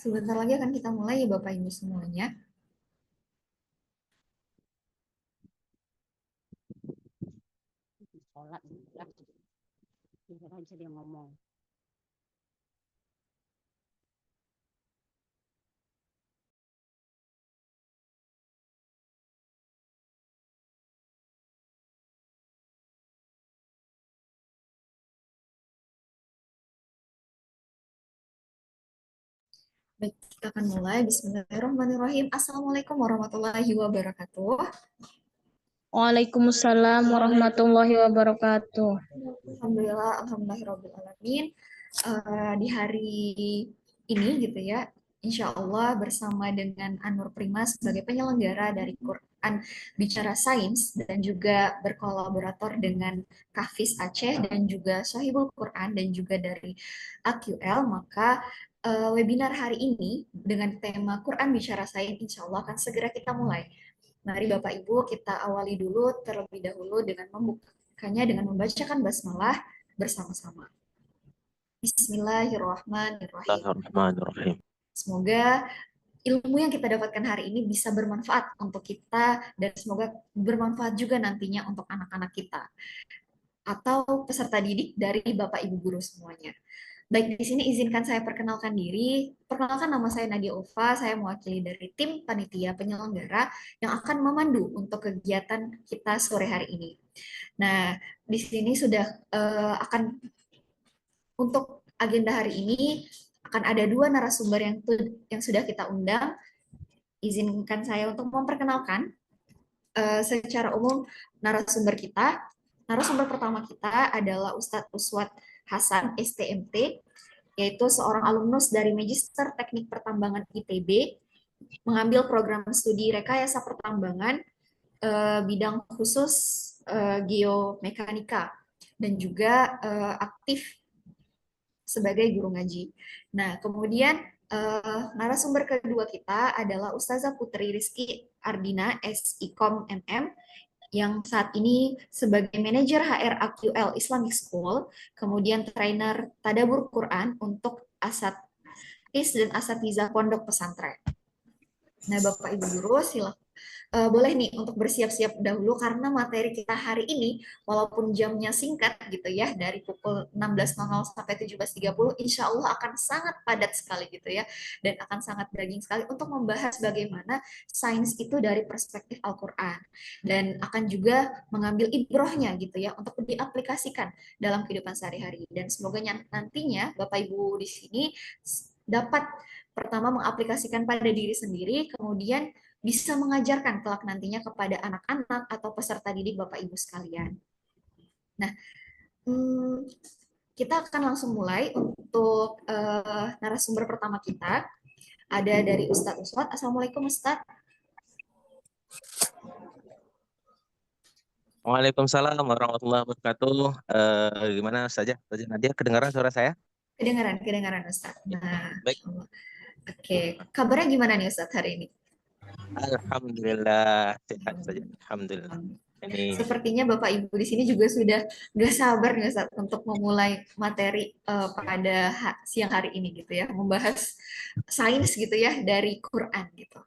Sebentar lagi akan kita mulai ya Bapak Ibu semuanya. Sholat ya. Bisa dia ngomong. Baik, kita akan mulai. Bismillahirrahmanirrahim. Assalamualaikum warahmatullahi wabarakatuh. Waalaikumsalam warahmatullahi wabarakatuh. Alhamdulillah, alhamdulillahirrahmanirrahim. Di hari ini gitu ya, insya Allah bersama dengan Anur Prima sebagai penyelenggara dari Quran Bicara Sains dan juga berkolaborator dengan Kafis Aceh dan juga Sohibul Quran dan juga dari AQL, maka webinar hari ini dengan tema Quran Bicara Sains insya Allah akan segera kita mulai. Mari Bapak Ibu kita awali dulu terlebih dahulu dengan membukanya dengan membacakan basmalah bersama-sama. Bismillahirrahmanirrahim. Bismillahirrahmanirrahim. Semoga ilmu yang kita dapatkan hari ini bisa bermanfaat untuk kita dan semoga bermanfaat juga nantinya untuk anak-anak kita atau peserta didik dari Bapak Ibu guru semuanya. Baik, di sini izinkan saya perkenalkan diri. Perkenalkan, nama saya Nadia Ova, saya mewakili dari tim panitia penyelenggara yang akan memandu untuk kegiatan kita sore hari ini. Nah, di sini sudah akan untuk agenda hari ini akan ada dua narasumber yang sudah kita undang. Izinkan saya untuk memperkenalkan secara umum narasumber kita. Narasumber pertama kita adalah Ustadz Uswat Hasan, STMT, yaitu seorang alumnus dari Magister Teknik Pertambangan ITB, mengambil program studi Rekayasa Pertambangan, bidang khusus geomekanika, dan juga aktif sebagai guru ngaji. Nah, kemudian narasumber kedua kita adalah Ustazah Putri Rizky Ardina, SIKOM MM, yang saat ini sebagai manajer HR AQL Islamic School, kemudian trainer Tadabur Quran untuk Asatis dan Asatizah Pondok Pesantren. Nah, Bapak Ibu guru, silakan boleh nih untuk bersiap-siap dahulu karena materi kita hari ini walaupun jamnya singkat gitu ya dari pukul 16.00 sampai 17.30 insya Allah akan sangat padat sekali gitu ya dan akan sangat daging sekali untuk membahas bagaimana sains itu dari perspektif Al-Quran dan akan juga mengambil ibrohnya gitu ya untuk diaplikasikan dalam kehidupan sehari-hari dan semoga nantinya Bapak Ibu di sini dapat pertama mengaplikasikan pada diri sendiri, kemudian bisa mengajarkan kelak nantinya kepada anak-anak atau peserta didik Bapak Ibu sekalian. Nah, kita akan langsung mulai untuk narasumber pertama kita. Ada dari Ustadz Uswat. Assalamualaikum Ustadz. Waalaikumsalam warahmatullahi wabarakatuh. Gimana saja, Ustazah Nadia? Kedengaran suara saya? Kedengaran Ustadz. Nah, baik. Oke, kabarnya gimana nih Ustadz hari ini? Alhamdulillah sehat saja. Alhamdulillah. Ini sepertinya Bapak Ibu di sini juga sudah gak sabar nih Ustadz untuk memulai materi pada siang hari ini gitu ya, membahas sains gitu ya dari Quran gitu.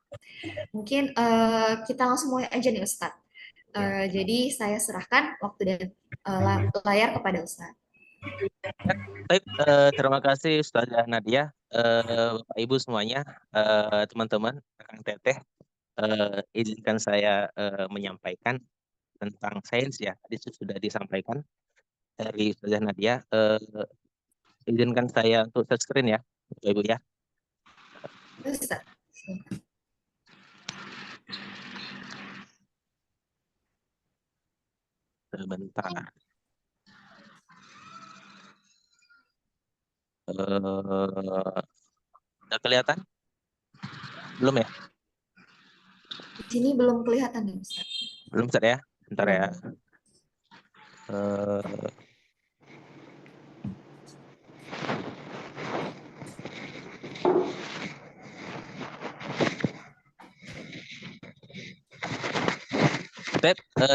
Mungkin kita langsung mulai aja nih Ustadz. Jadi saya serahkan waktu dan layar kepada Ustadz. baik, terima kasih Ustazah Nadia, Bapak Ibu semuanya, teman-teman, Kang Teteh, izinkan saya menyampaikan tentang sains ya. Tadi sudah disampaikan dari Ustazah Nadia. Izinkan saya untuk share screen ya, Bapak Ibu ya. Ustadz. Sebentar. Udah kelihatan? Belum ya? Di sini belum kelihatan nih Ustaz. Belum Ustaz ya? Bentar ya.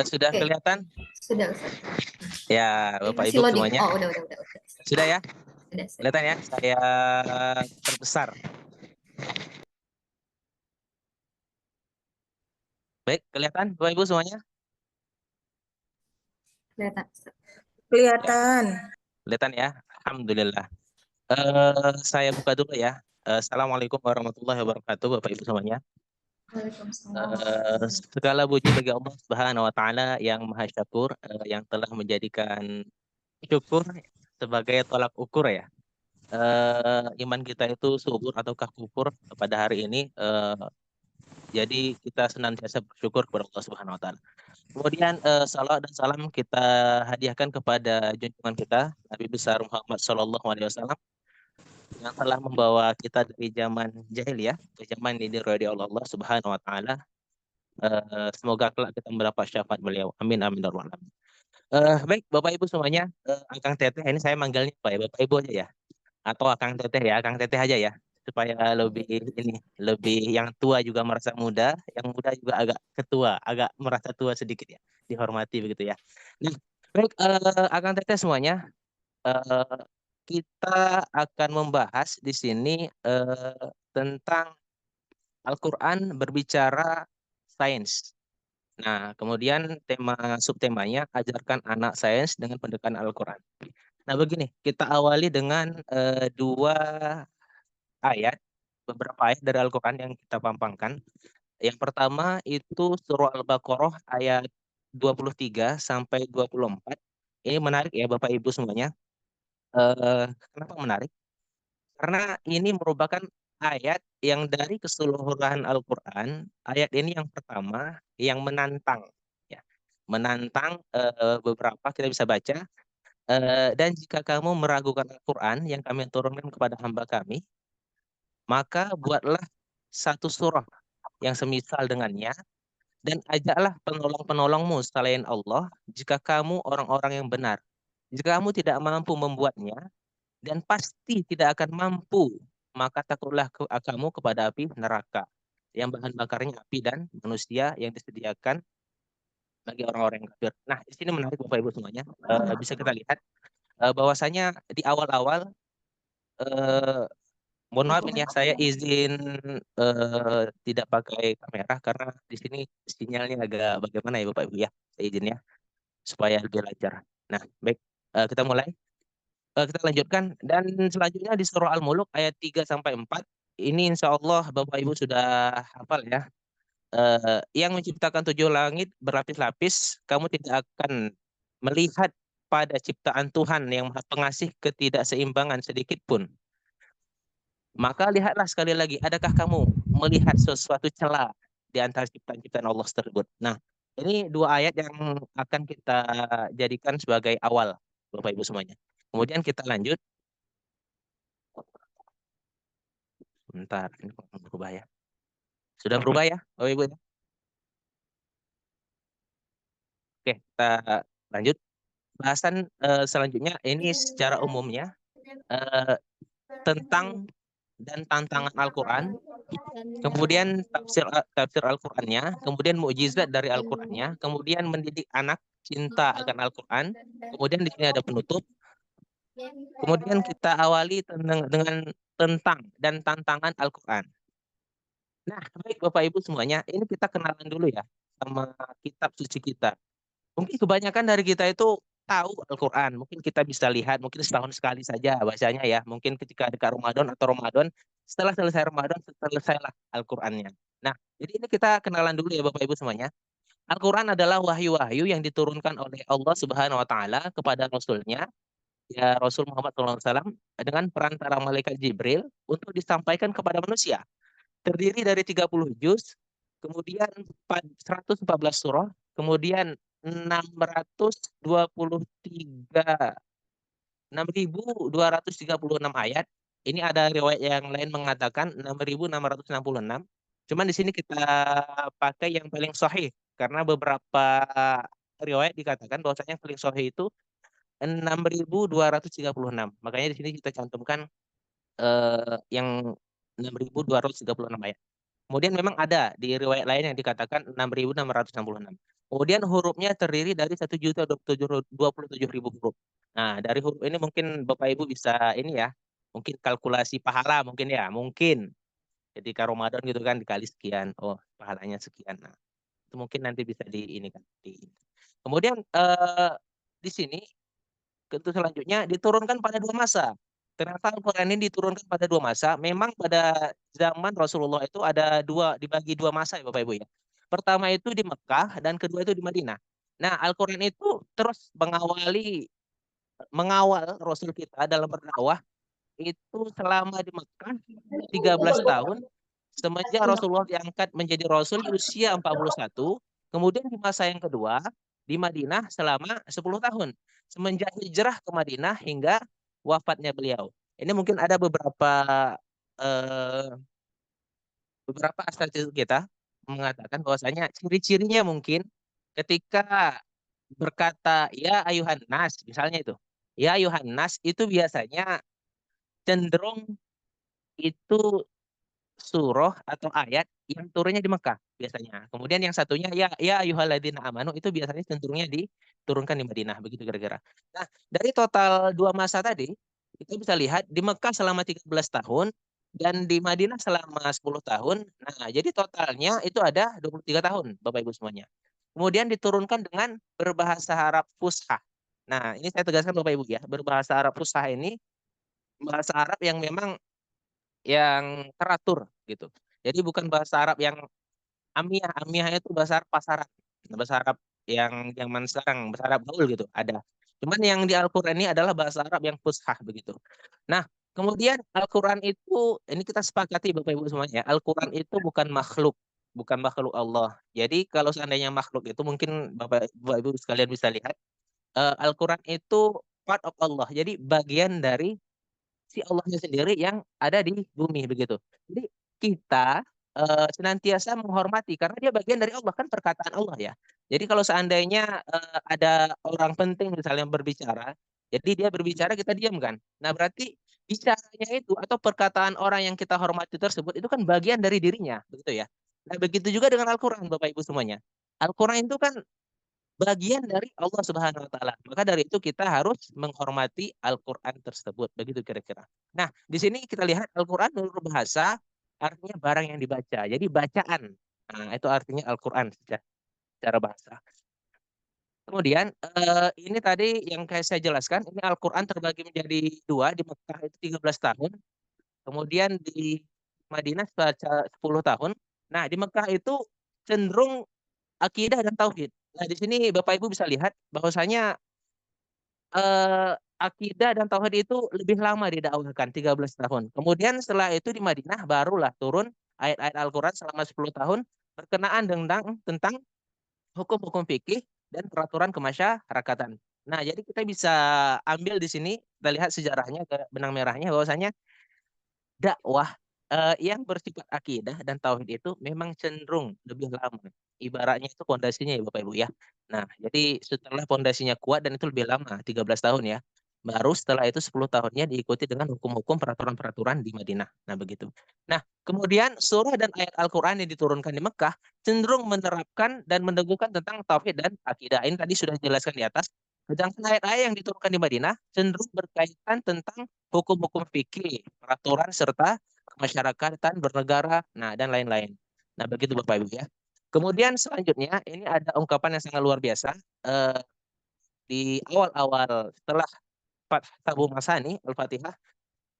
Sudah kelihatan? Sudah Ustaz. Ya, Bapak Masih Ibu loading. semuanya. Oh, udah. Sudah ya? Sudah. Kelihatan ya? Saya perbesar. Baik, kelihatan Bapak Ibu semuanya? Kelihatan. Kelihatan. Kelihatan ya? Alhamdulillah. Saya buka dulu ya. Assalamualaikum warahmatullahi wabarakatuh Bapak Ibu semuanya. Waalaikumsalam. Segala puji bagi Allah Subhanahu wa taala yang Maha Syakur, yang telah menjadikan syukur sebagai tolak ukur ya. Iman kita itu subur ataukah kufur pada hari ini. Jadi kita senantiasa bersyukur kepada Allah Subhanahu wa taala. Kemudian salawat dan salam kita hadiahkan kepada junjungan kita Nabi besar Muhammad Shallallahu Alaihi Wasallam yang telah membawa kita dari zaman jahiliyah ke zaman ini diridhoi oleh Allah Subhanahu wa taala. Semoga kelak kita mendapat syafaat beliau. Amin amin ya rabbal alamin. Baik Bapak Ibu semuanya, Akang Teteh ini saya manggilnya apa ya? Bapak Ibu aja ya atau Akang Teteh ya, Akang Teteh aja ya supaya lebih yang tua juga merasa muda, yang muda juga agak ketua, agak merasa tua sedikit ya, dihormati begitu ya. Nah, baik Akang Teteh semuanya, eh, kita akan membahas di sini tentang Al-Qur'an berbicara sains. Nah, kemudian subtemanya ajarkan anak sains dengan pendekatan Al-Qur'an. Nah, begini, kita awali dengan dua ayat, beberapa ayat dari Al-Quran yang kita pampangkan. Yang pertama itu surah Al-Baqarah ayat 23 sampai 24. Ini menarik ya Bapak Ibu semuanya. Kenapa menarik? Karena ini merupakan ayat yang dari keseluruhan Al-Quran, ayat ini yang pertama yang menantang. Ya. Menantang beberapa kita bisa baca. Dan jika kamu meragukan Al-Quran yang kami turunkan kepada hamba kami, maka buatlah satu surah yang semisal dengannya dan ajaklah penolong-penolongmu selain Allah jika kamu orang-orang yang benar. Jika kamu tidak mampu membuatnya dan pasti tidak akan mampu, maka takutlah kamu kepada api neraka yang bahan bakarnya api dan manusia yang disediakan bagi orang-orang yang kafir. Nah, di sini menarik Bapak Ibu semuanya. Bisa kita lihat bahwasanya di awal-awal eh, mohon maaf ini ya, saya izin tidak pakai kamera karena di sini sinyalnya agak bagaimana ya Bapak Ibu ya. Saya izin ya supaya lebih lancar. Nah, baik kita mulai. Kita lanjutkan dan selanjutnya di surah Al-Muluk ayat 3 sampai 4. Ini insya Allah Bapak Ibu sudah hafal ya. Yang menciptakan tujuh langit berlapis-lapis, kamu tidak akan melihat pada ciptaan Tuhan yang Maha Pengasih ketidakseimbangan sedikit pun. Maka lihatlah sekali lagi, adakah kamu melihat sesuatu celah di antara ciptaan-ciptaan Allah tersebut? Nah, ini dua ayat yang akan kita jadikan sebagai awal, Bapak Ibu semuanya. Kemudian kita lanjut. Bentar, ini kok berubah ya. Sudah berubah ya, Bapak Ibu? Oke, kita lanjut. Bahasan selanjutnya ini secara umumnya tentang dan tantangan Al-Quran. Kemudian tafsir Al-Qur'annya, kemudian mukjizat dari Al-Qur'annya, kemudian mendidik anak cinta akan Al-Qur'an. Kemudian di sini ada penutup. Kemudian kita awali dengan tentang dan tantangan Al-Qur'an. Nah, baik Bapak Ibu semuanya, ini kita kenalan dulu ya sama kitab suci kita. Mungkin kebanyakan dari kita itu tahu Al-Qur'an. Mungkin kita bisa lihat, mungkin setahun sekali saja bacanya ya. Mungkin ketika dekat Ramadan atau Ramadan, setelah selesai Ramadan, selesailah Al-Qur'annya. Nah, jadi ini kita kenalan dulu ya Bapak Ibu semuanya. Al-Quran adalah wahyu-wahyu yang diturunkan oleh Allah Subhanahu wa taala kepada Rasulnya, ya Rasul Muhammad SAW, dengan perantara malaikat Jibril untuk disampaikan kepada manusia. Terdiri dari 30 juz, kemudian 114 surah, kemudian 6.236 ayat. Ini ada riwayat yang lain mengatakan 6.666. Cuman di sini kita pakai yang paling sahih karena beberapa riwayat dikatakan bahwasanya yang paling sahih itu 6.236. Makanya di sini kita cantumkan yang 6.236 ayat. Kemudian memang ada di riwayat lain yang dikatakan 6.666. Kemudian hurufnya terdiri dari 1.027.000 huruf. Nah, dari huruf ini mungkin Bapak Ibu bisa ini ya, mungkin kalkulasi pahala mungkin ya, mungkin. Ketika Ramadan gitu kan dikali sekian, oh pahalanya sekian. Nah, Itu mungkin nanti bisa di ini kan. Kemudian di sini untuk selanjutnya diturunkan pada 2 masa. Ternyata Al-Quran ini diturunkan pada 2 masa. Memang pada zaman Rasulullah itu ada dibagi 2 masa ya Bapak Ibu ya. Pertama itu di Mekah dan kedua itu di Madinah. Nah, Al-Quran itu terus mengawal Rasul kita dalam berdakwah itu selama di Mekah 13 tahun semenjak Rasulullah diangkat menjadi Rasul di usia 41. Kemudian di masa yang kedua di Madinah selama 10 tahun. Semenjak hijrah ke Madinah hingga wafatnya beliau. Ini mungkin ada eh, beberapa asatidz kita mengatakan bahwasanya ciri-cirinya mungkin ketika berkata ya ayuhan nas misalnya itu. Ya ayuhan nas itu biasanya cenderung itu surah atau ayat yang turunnya di Mekah biasanya. Kemudian yang satunya ya ayyuhalladzina amanu itu biasanya cenderungnya diturunkan di Madinah begitu kira-kira. Nah, dari total 2 masa tadi kita bisa lihat di Mekah selama 13 tahun dan di Madinah selama 10 tahun. Nah, jadi totalnya itu ada 23 tahun Bapak Ibu semuanya. Kemudian diturunkan dengan berbahasa Arab Fusha. Nah, ini saya tegaskan Bapak Ibu ya, berbahasa Arab Fusha ini bahasa Arab yang memang yang teratur gitu. Jadi bukan bahasa Arab yang amiyah. Amiyah itu bahasa Arab pasaran. Bahasa Arab yang zaman sekarang, bahasa Arab gaul gitu, ada. Cuman yang di Al-Qur'an ini adalah bahasa Arab yang fushah begitu. Nah, kemudian Al-Qur'an itu ini kita sepakati Bapak Ibu semuanya, Al-Qur'an itu bukan makhluk, bukan makhluk Allah. Jadi kalau seandainya makhluk itu mungkin Bapak Ibu sekalian bisa lihat Al-Qur'an itu part of Allah. Jadi bagian dari si Allahnya sendiri yang ada di bumi begitu. Jadi kita senantiasa menghormati karena dia bagian dari Allah kan perkataan Allah ya. Jadi kalau seandainya ada orang penting misalnya berbicara, jadi dia berbicara kita diam kan. Nah berarti bicaranya itu atau perkataan orang yang kita hormati tersebut itu kan bagian dari dirinya, begitu ya. Nah begitu juga dengan Al-Quran Bapak Ibu semuanya. Al-Quran itu kan bagian dari Allah Subhanahu wa taala. Maka dari itu kita harus menghormati Al-Qur'an tersebut. Begitu kira-kira. Nah, di sini kita lihat Al-Qur'an menurut bahasa artinya barang yang dibaca. Jadi bacaan. Nah, itu artinya Al-Qur'an secara bahasa. Kemudian ini tadi yang kayak saya jelaskan, ini Al-Qur'an terbagi menjadi 2, di Mekah itu 13 tahun, kemudian di Madinah 10 tahun. Nah, di Mekah itu cenderung akidah dan tauhid. Nah, di sini Bapak Ibu bisa lihat bahwasanya akidah dan tauhid itu lebih lama didakwahkan 13 tahun. Kemudian setelah itu di Madinah barulah turun ayat-ayat Al-Qur'an selama 10 tahun berkenaan tentang hukum-hukum fikih dan peraturan kemasyarakatan. Nah, jadi kita bisa ambil di sini, kita lihat sejarahnya ke benang merahnya bahwasanya dakwah yang bersifat akidah dan tauhid itu memang cenderung lebih lama. Ibaratnya itu pondasinya ya Bapak Ibu ya. Nah, jadi setelah pondasinya kuat dan itu lebih lama, 13 tahun ya. Baru setelah itu 10 tahunnya diikuti dengan hukum-hukum peraturan-peraturan di Madinah. Nah, begitu. Nah, kemudian surah dan ayat Al-Qur'an yang diturunkan di Mekah cenderung menerapkan dan meneguhkan tentang tauhid dan akidah. Ini tadi sudah dijelaskan di atas. Sedangkan ayat-ayat yang diturunkan di Madinah cenderung berkaitan tentang hukum-hukum fikih, peraturan serta kemasyarakatan, bernegara, nah dan lain-lain. Nah, begitu Bapak Ibu ya. Kemudian selanjutnya ini ada ungkapan yang sangat luar biasa di awal-awal setelah Tabu Masani Al-Fatihah,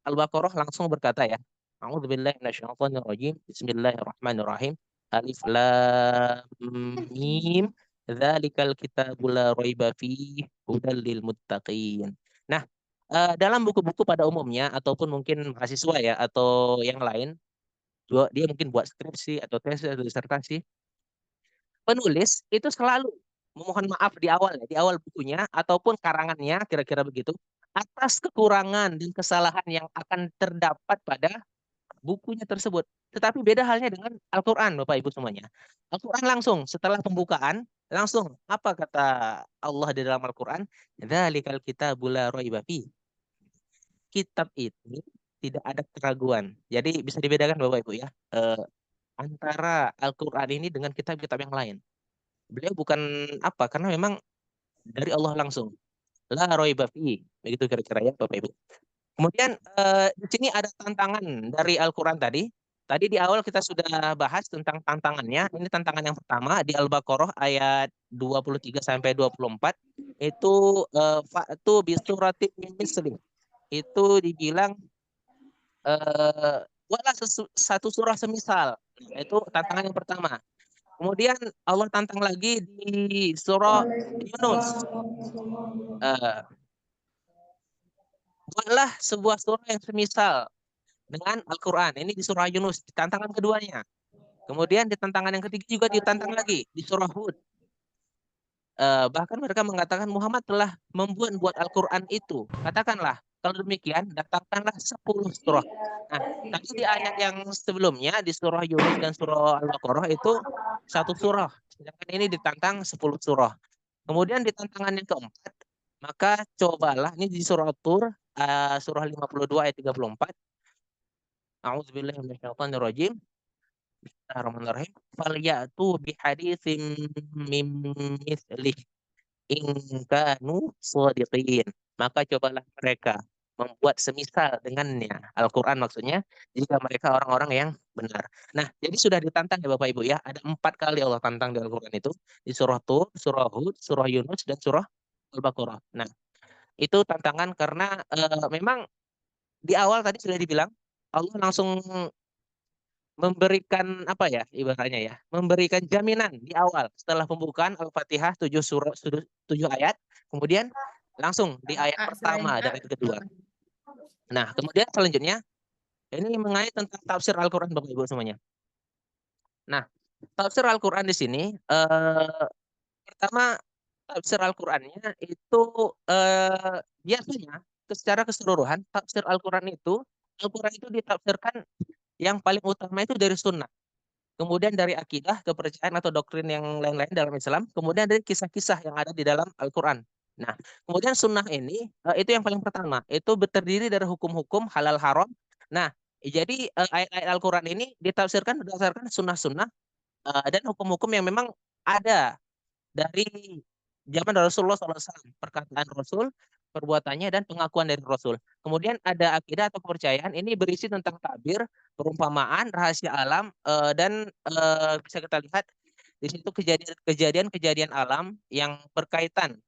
Al-Baqarah langsung berkata ya, A'udzubillahi minasyaitonirrajim. Bismillahirrahmanirrahim. Alif lam mim. Dzalikal kitabul la raiba fihi hudal lil muttaqin. Nah, dalam buku-buku pada umumnya ataupun mungkin mahasiswa ya atau yang lain, dia mungkin buat skripsi atau tesis atau disertasi, penulis itu selalu memohon maaf di awal bukunya ataupun karangannya kira-kira begitu atas kekurangan dan kesalahan yang akan terdapat pada bukunya tersebut. Tetapi beda halnya dengan Al-Qur'an Bapak Ibu semuanya. Al-Qur'an langsung setelah pembukaan langsung apa kata Allah di dalam Al-Qur'an? Dzalikal kitabul la raiba fihi. Kitab ini tidak ada keraguan. Jadi bisa dibedakan Bapak Ibu ya antara Al-Qur'an ini dengan kitab-kitab yang lain. Beliau bukan apa karena memang dari Allah langsung. La raiba fihi. Begitu kira-kira ya Bapak Ibu. Kemudian di sini ada tantangan dari Al-Qur'an tadi. Tadi di awal kita sudah bahas tentang tantangannya. Ini tantangan yang pertama di Al-Baqarah ayat 23 sampai 24 itu fa'tu bi suratin min misli. Itu dibilang buatlah satu surah semisal. Nah, itu tantangan yang pertama. Kemudian Allah tantang lagi di surah Yunus. Eh, buatlah sebuah surah yang semisal dengan Al-Quran. Ini di surah Yunus, di tantangan keduanya. Kemudian di tantangan yang ketiga juga ditantang lagi di surah Hud. Bahkan mereka mengatakan Muhammad telah membuat Al-Quran itu. Katakanlah, kalau demikian, datangkanlah 10 surah. Nah, tadi di ayat yang sebelumnya, di surah Yunus dan surah Al-Baqarah itu satu surah. Sedangkan ini ditantang 10 surah. Kemudian di tantangan yang keempat, maka cobalah, ini di surah Tur, surah 52 ayat 34. A'udzubillahi minasyaitonirrajim. Bismillahirrahmanirrahim. Falyatu bihaditsin mim mithlih in kanu shadiqin. Maka cobalah mereka membuat semisal dengannya. Al-Quran maksudnya, jika mereka orang-orang yang benar. Nah, jadi sudah ditantang ya Bapak Ibu ya. Ada 4 kali Allah tantang di Al-Quran itu. Di surah Tur, surah Hud, surah Yunus, dan surah Al-Baqarah. Nah, itu tantangan karena memang di awal tadi sudah dibilang, Allah langsung memberikan apa ya ibaratnya ya, memberikan jaminan di awal setelah pembukaan Al-Fatihah 7 surah 7 ayat, kemudian langsung di ayat pertama dan ayat kedua. Nah, kemudian selanjutnya ini mengenai tentang tafsir Al-Qur'an Bapak Ibu semuanya. Nah, tafsir Al-Qur'an di sini pertama tafsir Al-Qur'annya itu biasanya secara keseluruhan tafsir Al-Qur'an itu ditafsirkan yang paling utama itu dari sunnah. Kemudian dari akidah, kepercayaan atau doktrin yang lain-lain dalam Islam, kemudian dari kisah-kisah yang ada di dalam Al-Quran. Nah, kemudian sunnah ini itu yang paling pertama, itu terdiri dari hukum-hukum halal haram. Nah, jadi ayat-ayat Al-Quran ini ditafsirkan berdasarkan sunnah-sunnah dan hukum-hukum yang memang ada dari zaman Rasulullah SAW, perkataan Rasul, perbuatannya dan pengakuan dari Rasul. Kemudian ada akidah atau kepercayaan ini berisi tentang takbir, perumpamaan, rahasia alam dan bisa kita lihat di situ kejadian-kejadian alam yang berkaitan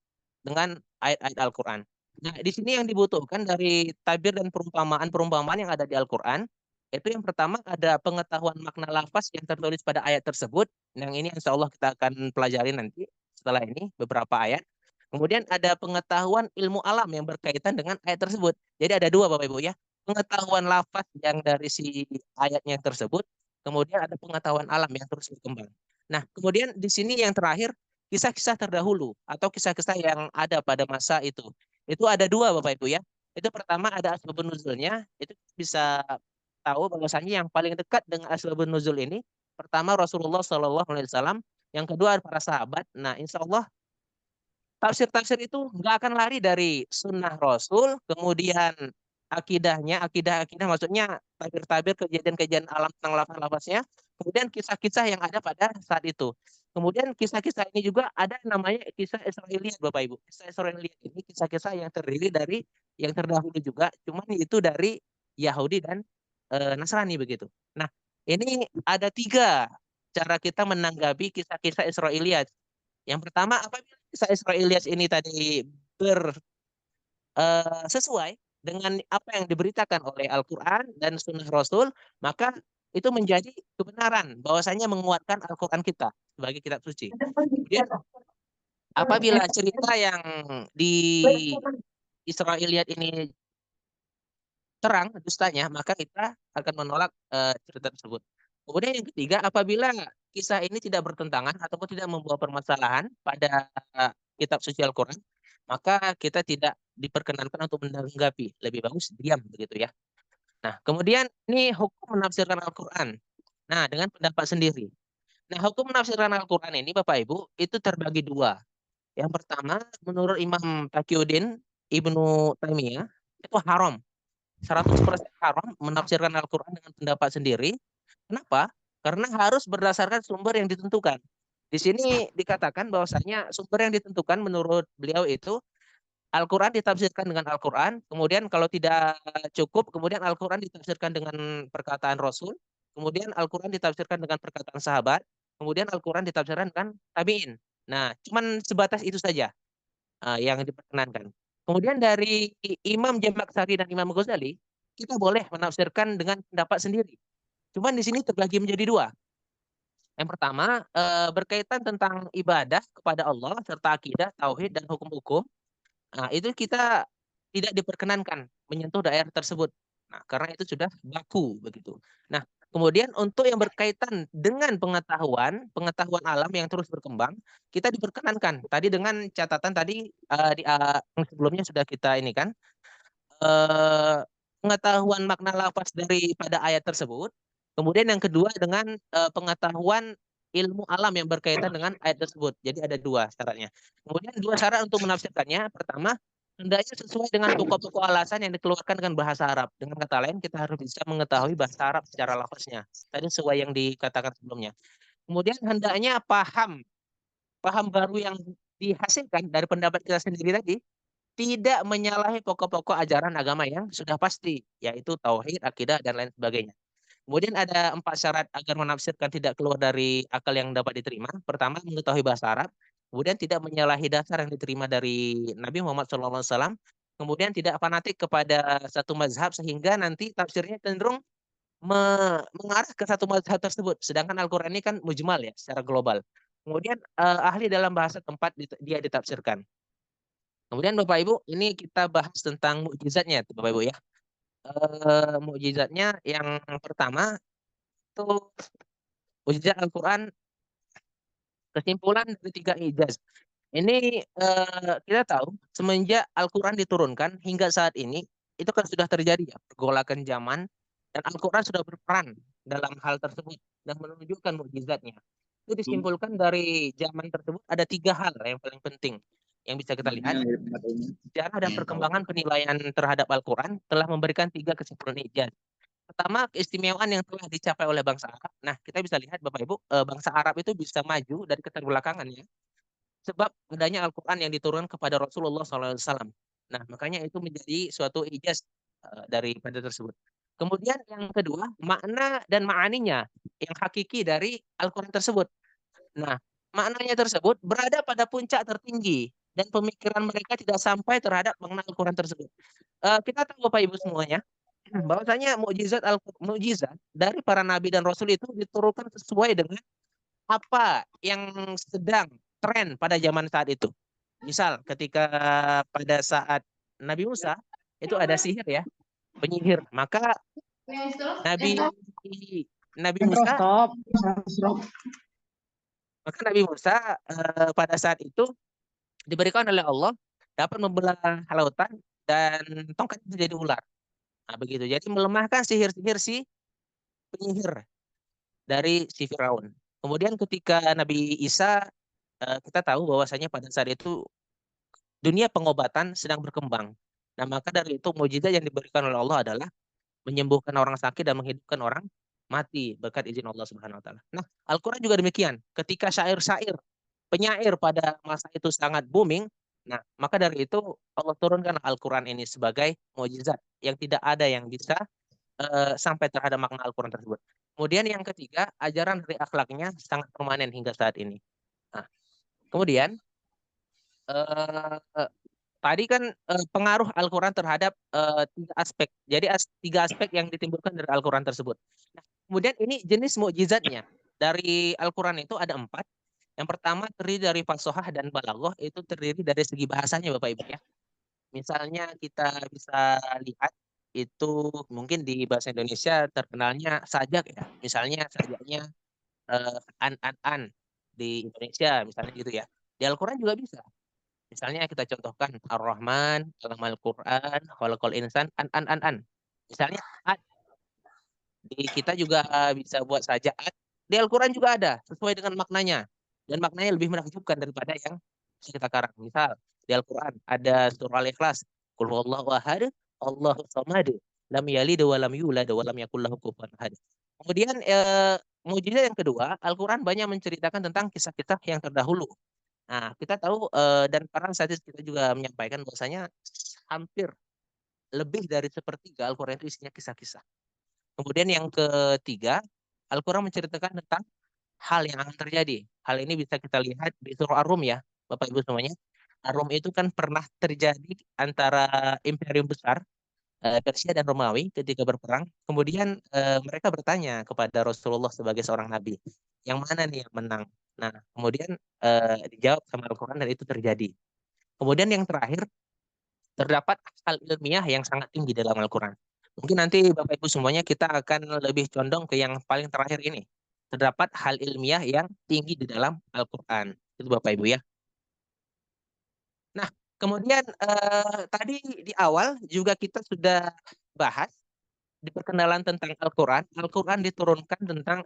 dengan ayat-ayat Al-Qur'an. Nah, di sini yang dibutuhkan dari tabir dan perumpamaan-perumpamaan yang ada di Al-Qur'an itu yang pertama ada pengetahuan makna lafaz yang tertulis pada ayat tersebut. Yang ini insya Allah kita akan pelajari nanti setelah ini beberapa ayat. Kemudian ada pengetahuan ilmu alam yang berkaitan dengan ayat tersebut. Jadi ada 2 Bapak Ibu ya. Pengetahuan lafaz yang dari si ayatnya tersebut. Kemudian ada pengetahuan alam yang terus berkembang. Nah, kemudian di sini yang terakhir kisah-kisah terdahulu atau kisah-kisah yang ada pada masa itu. Itu ada 2 Bapak Ibu ya. Itu pertama ada asbabun nuzulnya, itu bisa tahu bahwasanya yang paling dekat dengan asbabun nuzul ini pertama Rasulullah SAW, yang kedua para sahabat. Nah, insya Allah tafsir-tafsir itu nggak akan lari dari sunnah Rasul, kemudian akidah maksudnya tabir-tabir kejadian-kejadian alam tentang lafaz-lafaznya, kemudian kisah-kisah yang ada pada saat itu. Kemudian kisah-kisah ini juga ada namanya kisah Israiliyat Bapak Ibu. Kisah Israiliyat ini kisah-kisah yang terdiri dari yang terdahulu juga, cuman itu dari Yahudi dan Nasrani begitu. Nah, ini ada 3 cara kita menanggapi kisah-kisah Israiliyat. Yang pertama, apabila kisah Israiliyat ini tadi sesuai dengan apa yang diberitakan oleh Al-Quran dan Sunnah Rasul, maka itu menjadi kebenaran, bahwasanya menguatkan Al-Quran kita sebagai kitab suci. Kemudian, apabila cerita yang di Israiliyat ini terang dustanya, maka kita akan menolak cerita tersebut. Kemudian yang ketiga, apabila kisah ini tidak bertentangan ataupun tidak membawa permasalahan pada kitab suci Al-Quran, maka kita tidak diperkenankan untuk menanggapi. Lebih bagus diam begitu ya. Nah, kemudian ini hukum menafsirkan Al-Quran. Nah, dengan pendapat sendiri. Nah, hukum menafsirkan Al-Quran ini Bapak Ibu itu terbagi 2. Yang pertama, menurut Imam Taqiyuddin Ibnu Taimiyah itu haram. 100% haram menafsirkan Al-Quran dengan pendapat sendiri. Kenapa? Karena harus berdasarkan sumber yang ditentukan. Di sini dikatakan bahwasanya sumber yang ditentukan menurut beliau itu Al-Quran ditafsirkan dengan Al-Quran, kemudian kalau tidak cukup, kemudian Al-Quran ditafsirkan dengan perkataan Rasul, kemudian Al-Quran ditafsirkan dengan perkataan sahabat, kemudian Al-Quran ditafsirkan dengan tabi'in. Nah, cuman sebatas itu saja yang diperkenankan. Kemudian dari Imam Jamak Sari dan Imam Ghazali, kita boleh menafsirkan dengan pendapat sendiri. Cuman di sini terbagi menjadi dua. Yang pertama, berkaitan tentang ibadah kepada Allah serta akidah, tauhid, dan hukum-hukum. Nah, itu kita tidak diperkenankan menyentuh daerah tersebut. Nah, karena itu sudah baku begitu. Nah, kemudian untuk yang berkaitan dengan pengetahuan alam yang terus berkembang, kita diperkenankan. Tadi dengan catatan tadi yang sebelumnya sudah kita ini kan pengetahuan makna lafaz daripada ayat tersebut. Kemudian yang kedua dengan pengetahuan ilmu alam yang berkaitan dengan ayat tersebut. Jadi ada dua syaratnya. Kemudian dua syarat untuk menafsirkannya. Pertama, hendaknya sesuai dengan pokok-pokok alasan yang dikeluarkan dengan bahasa Arab. Dengan kata lain, kita harus bisa mengetahui bahasa Arab secara lafaznya. Tadi sesuai yang dikatakan sebelumnya. Kemudian hendaknya paham baru yang dihasilkan dari pendapat kita sendiri tadi tidak menyalahi pokok-pokok ajaran agama yang sudah pasti, yaitu tauhid, akidah, dan lain sebagainya. Kemudian ada 4 syarat agar menafsirkan tidak keluar dari akal yang dapat diterima. Pertama, mengetahui bahasa Arab. Kemudian tidak menyalahi dasar yang diterima dari Nabi Muhammad SAW. Kemudian tidak fanatik kepada satu mazhab sehingga nanti tafsirnya cenderung mengarah ke satu mazhab tersebut. Sedangkan Al-Quran ini kan mujmal ya, secara global. Kemudian ahli dalam bahasa tempat dia ditafsirkan. Kemudian Bapak Ibu, ini kita bahas tentang mukjizatnya, Bapak Ibu ya. Mukjizatnya yang pertama itu mukjizat Al-Quran, kesimpulan dari 3 ijaz. Ini kita tahu semenjak Al-Quran diturunkan hingga saat ini itu kan sudah terjadi ya pergolakan zaman dan Al-Quran sudah berperan dalam hal tersebut dan menunjukkan mukjizatnya. Itu disimpulkan dari zaman tersebut ada 3 hal yang paling penting yang bisa kita lihat. Sejarah dan perkembangan penilaian terhadap Al-Quran telah memberikan 3 kesimpulan ijaz. Pertama, keistimewaan yang telah dicapai oleh bangsa Arab. Nah, kita bisa lihat Bapak Ibu, bangsa Arab itu bisa maju dari keterbelakangan ya. Sebab adanya Al-Quran yang diturunkan kepada Rasulullah SAW. Nah, makanya itu menjadi suatu ijaz daripada tersebut. Kemudian yang kedua, makna dan ma'aninya yang hakiki dari Al-Quran tersebut. Nah, maknanya tersebut berada pada puncak tertinggi dan pemikiran mereka tidak sampai terhadap makna Al-Quran tersebut. Kita tahu Bapak Ibu semuanya, bahwasanya mukjizat dari para nabi dan rasul itu diturunkan sesuai dengan apa yang sedang tren pada zaman saat itu. Misal ketika pada saat Nabi Musa itu ada sihir ya, penyihir. Maka Nabi Nabi Musa pada saat itu diberikan oleh Allah dapat membelah lautan dan tongkat menjadi ular. Nah, begitu. Jadi melemahkan sihir-sihir si penyihir dari si Firaun. Kemudian ketika Nabi Isa kita tahu bahwasanya pada saat itu dunia pengobatan sedang berkembang. Nah, maka dari itu mukjizat yang diberikan oleh Allah adalah menyembuhkan orang sakit dan menghidupkan orang mati berkat izin Allah Subhanahu wa taala. Nah, Al-Qur'an juga demikian. Ketika syair-syair, penyair pada masa itu sangat booming, nah, maka dari itu Allah turunkan Al-Qur'an ini sebagai mukjizat yang tidak ada yang bisa sampai terhadap makna Al-Qur'an tersebut. Kemudian yang ketiga, ajaran dari akhlaknya sangat permanen hingga saat ini. Nah, kemudian tadi kan pengaruh Al-Quran terhadap 3 aspek. Jadi 3 aspek yang ditimbulkan dari Al-Quran tersebut. Nah, kemudian ini jenis mukjizatnya. Dari Al-Quran itu ada 4. Yang pertama terdiri dari fasohah dan balaghah, itu terdiri dari segi bahasanya Bapak Ibu ya. Misalnya kita bisa lihat itu mungkin di bahasa Indonesia terkenalnya sajak ya. Misalnya sajaknya an di Indonesia misalnya gitu ya. Di Al-Quran juga bisa. Misalnya kita contohkan Ar-Rahman, Al Quran, Khalaqal Insan, an. Misalnya di kita juga bisa buat saja di Al-Quran juga ada sesuai dengan maknanya dan maknanya lebih menakjubkan daripada yang kita karang. Misal di Al-Quran ada surah Al-Ikhlas, Qul huwallahu ahad, Allahus samad, lam yalid wa lam yulad wa lam yakul lahu kufuwan ahad. Kemudian mukjizat yang kedua, Al-Quran banyak menceritakan tentang kisah-kisah yang terdahulu. Nah, kita tahu dan para satis kita juga menyampaikan bahwasanya hampir lebih dari sepertiga Al-Quran itu isinya kisah-kisah. Kemudian yang ketiga, Al-Quran menceritakan tentang hal yang akan terjadi. Hal ini bisa kita lihat di surah Ar-Rum ya, Bapak Ibu semuanya. Ar-Rum itu kan pernah terjadi antara imperium besar Persia dan Romawi ketika berperang. Kemudian mereka bertanya kepada Rasulullah sebagai seorang nabi, yang mana nih yang menang? Nah, kemudian dijawab sama Al-Quran dan itu terjadi. Kemudian yang terakhir, terdapat hal ilmiah yang sangat tinggi dalam Al-Quran. Mungkin nanti Bapak Ibu semuanya kita akan lebih condong ke yang paling terakhir ini. Terdapat hal ilmiah yang tinggi di dalam Al-Quran. Itu Bapak Ibu ya. Nah, kemudian tadi di awal juga kita sudah bahas di perkenalan tentang Al-Quran. Al-Quran diturunkan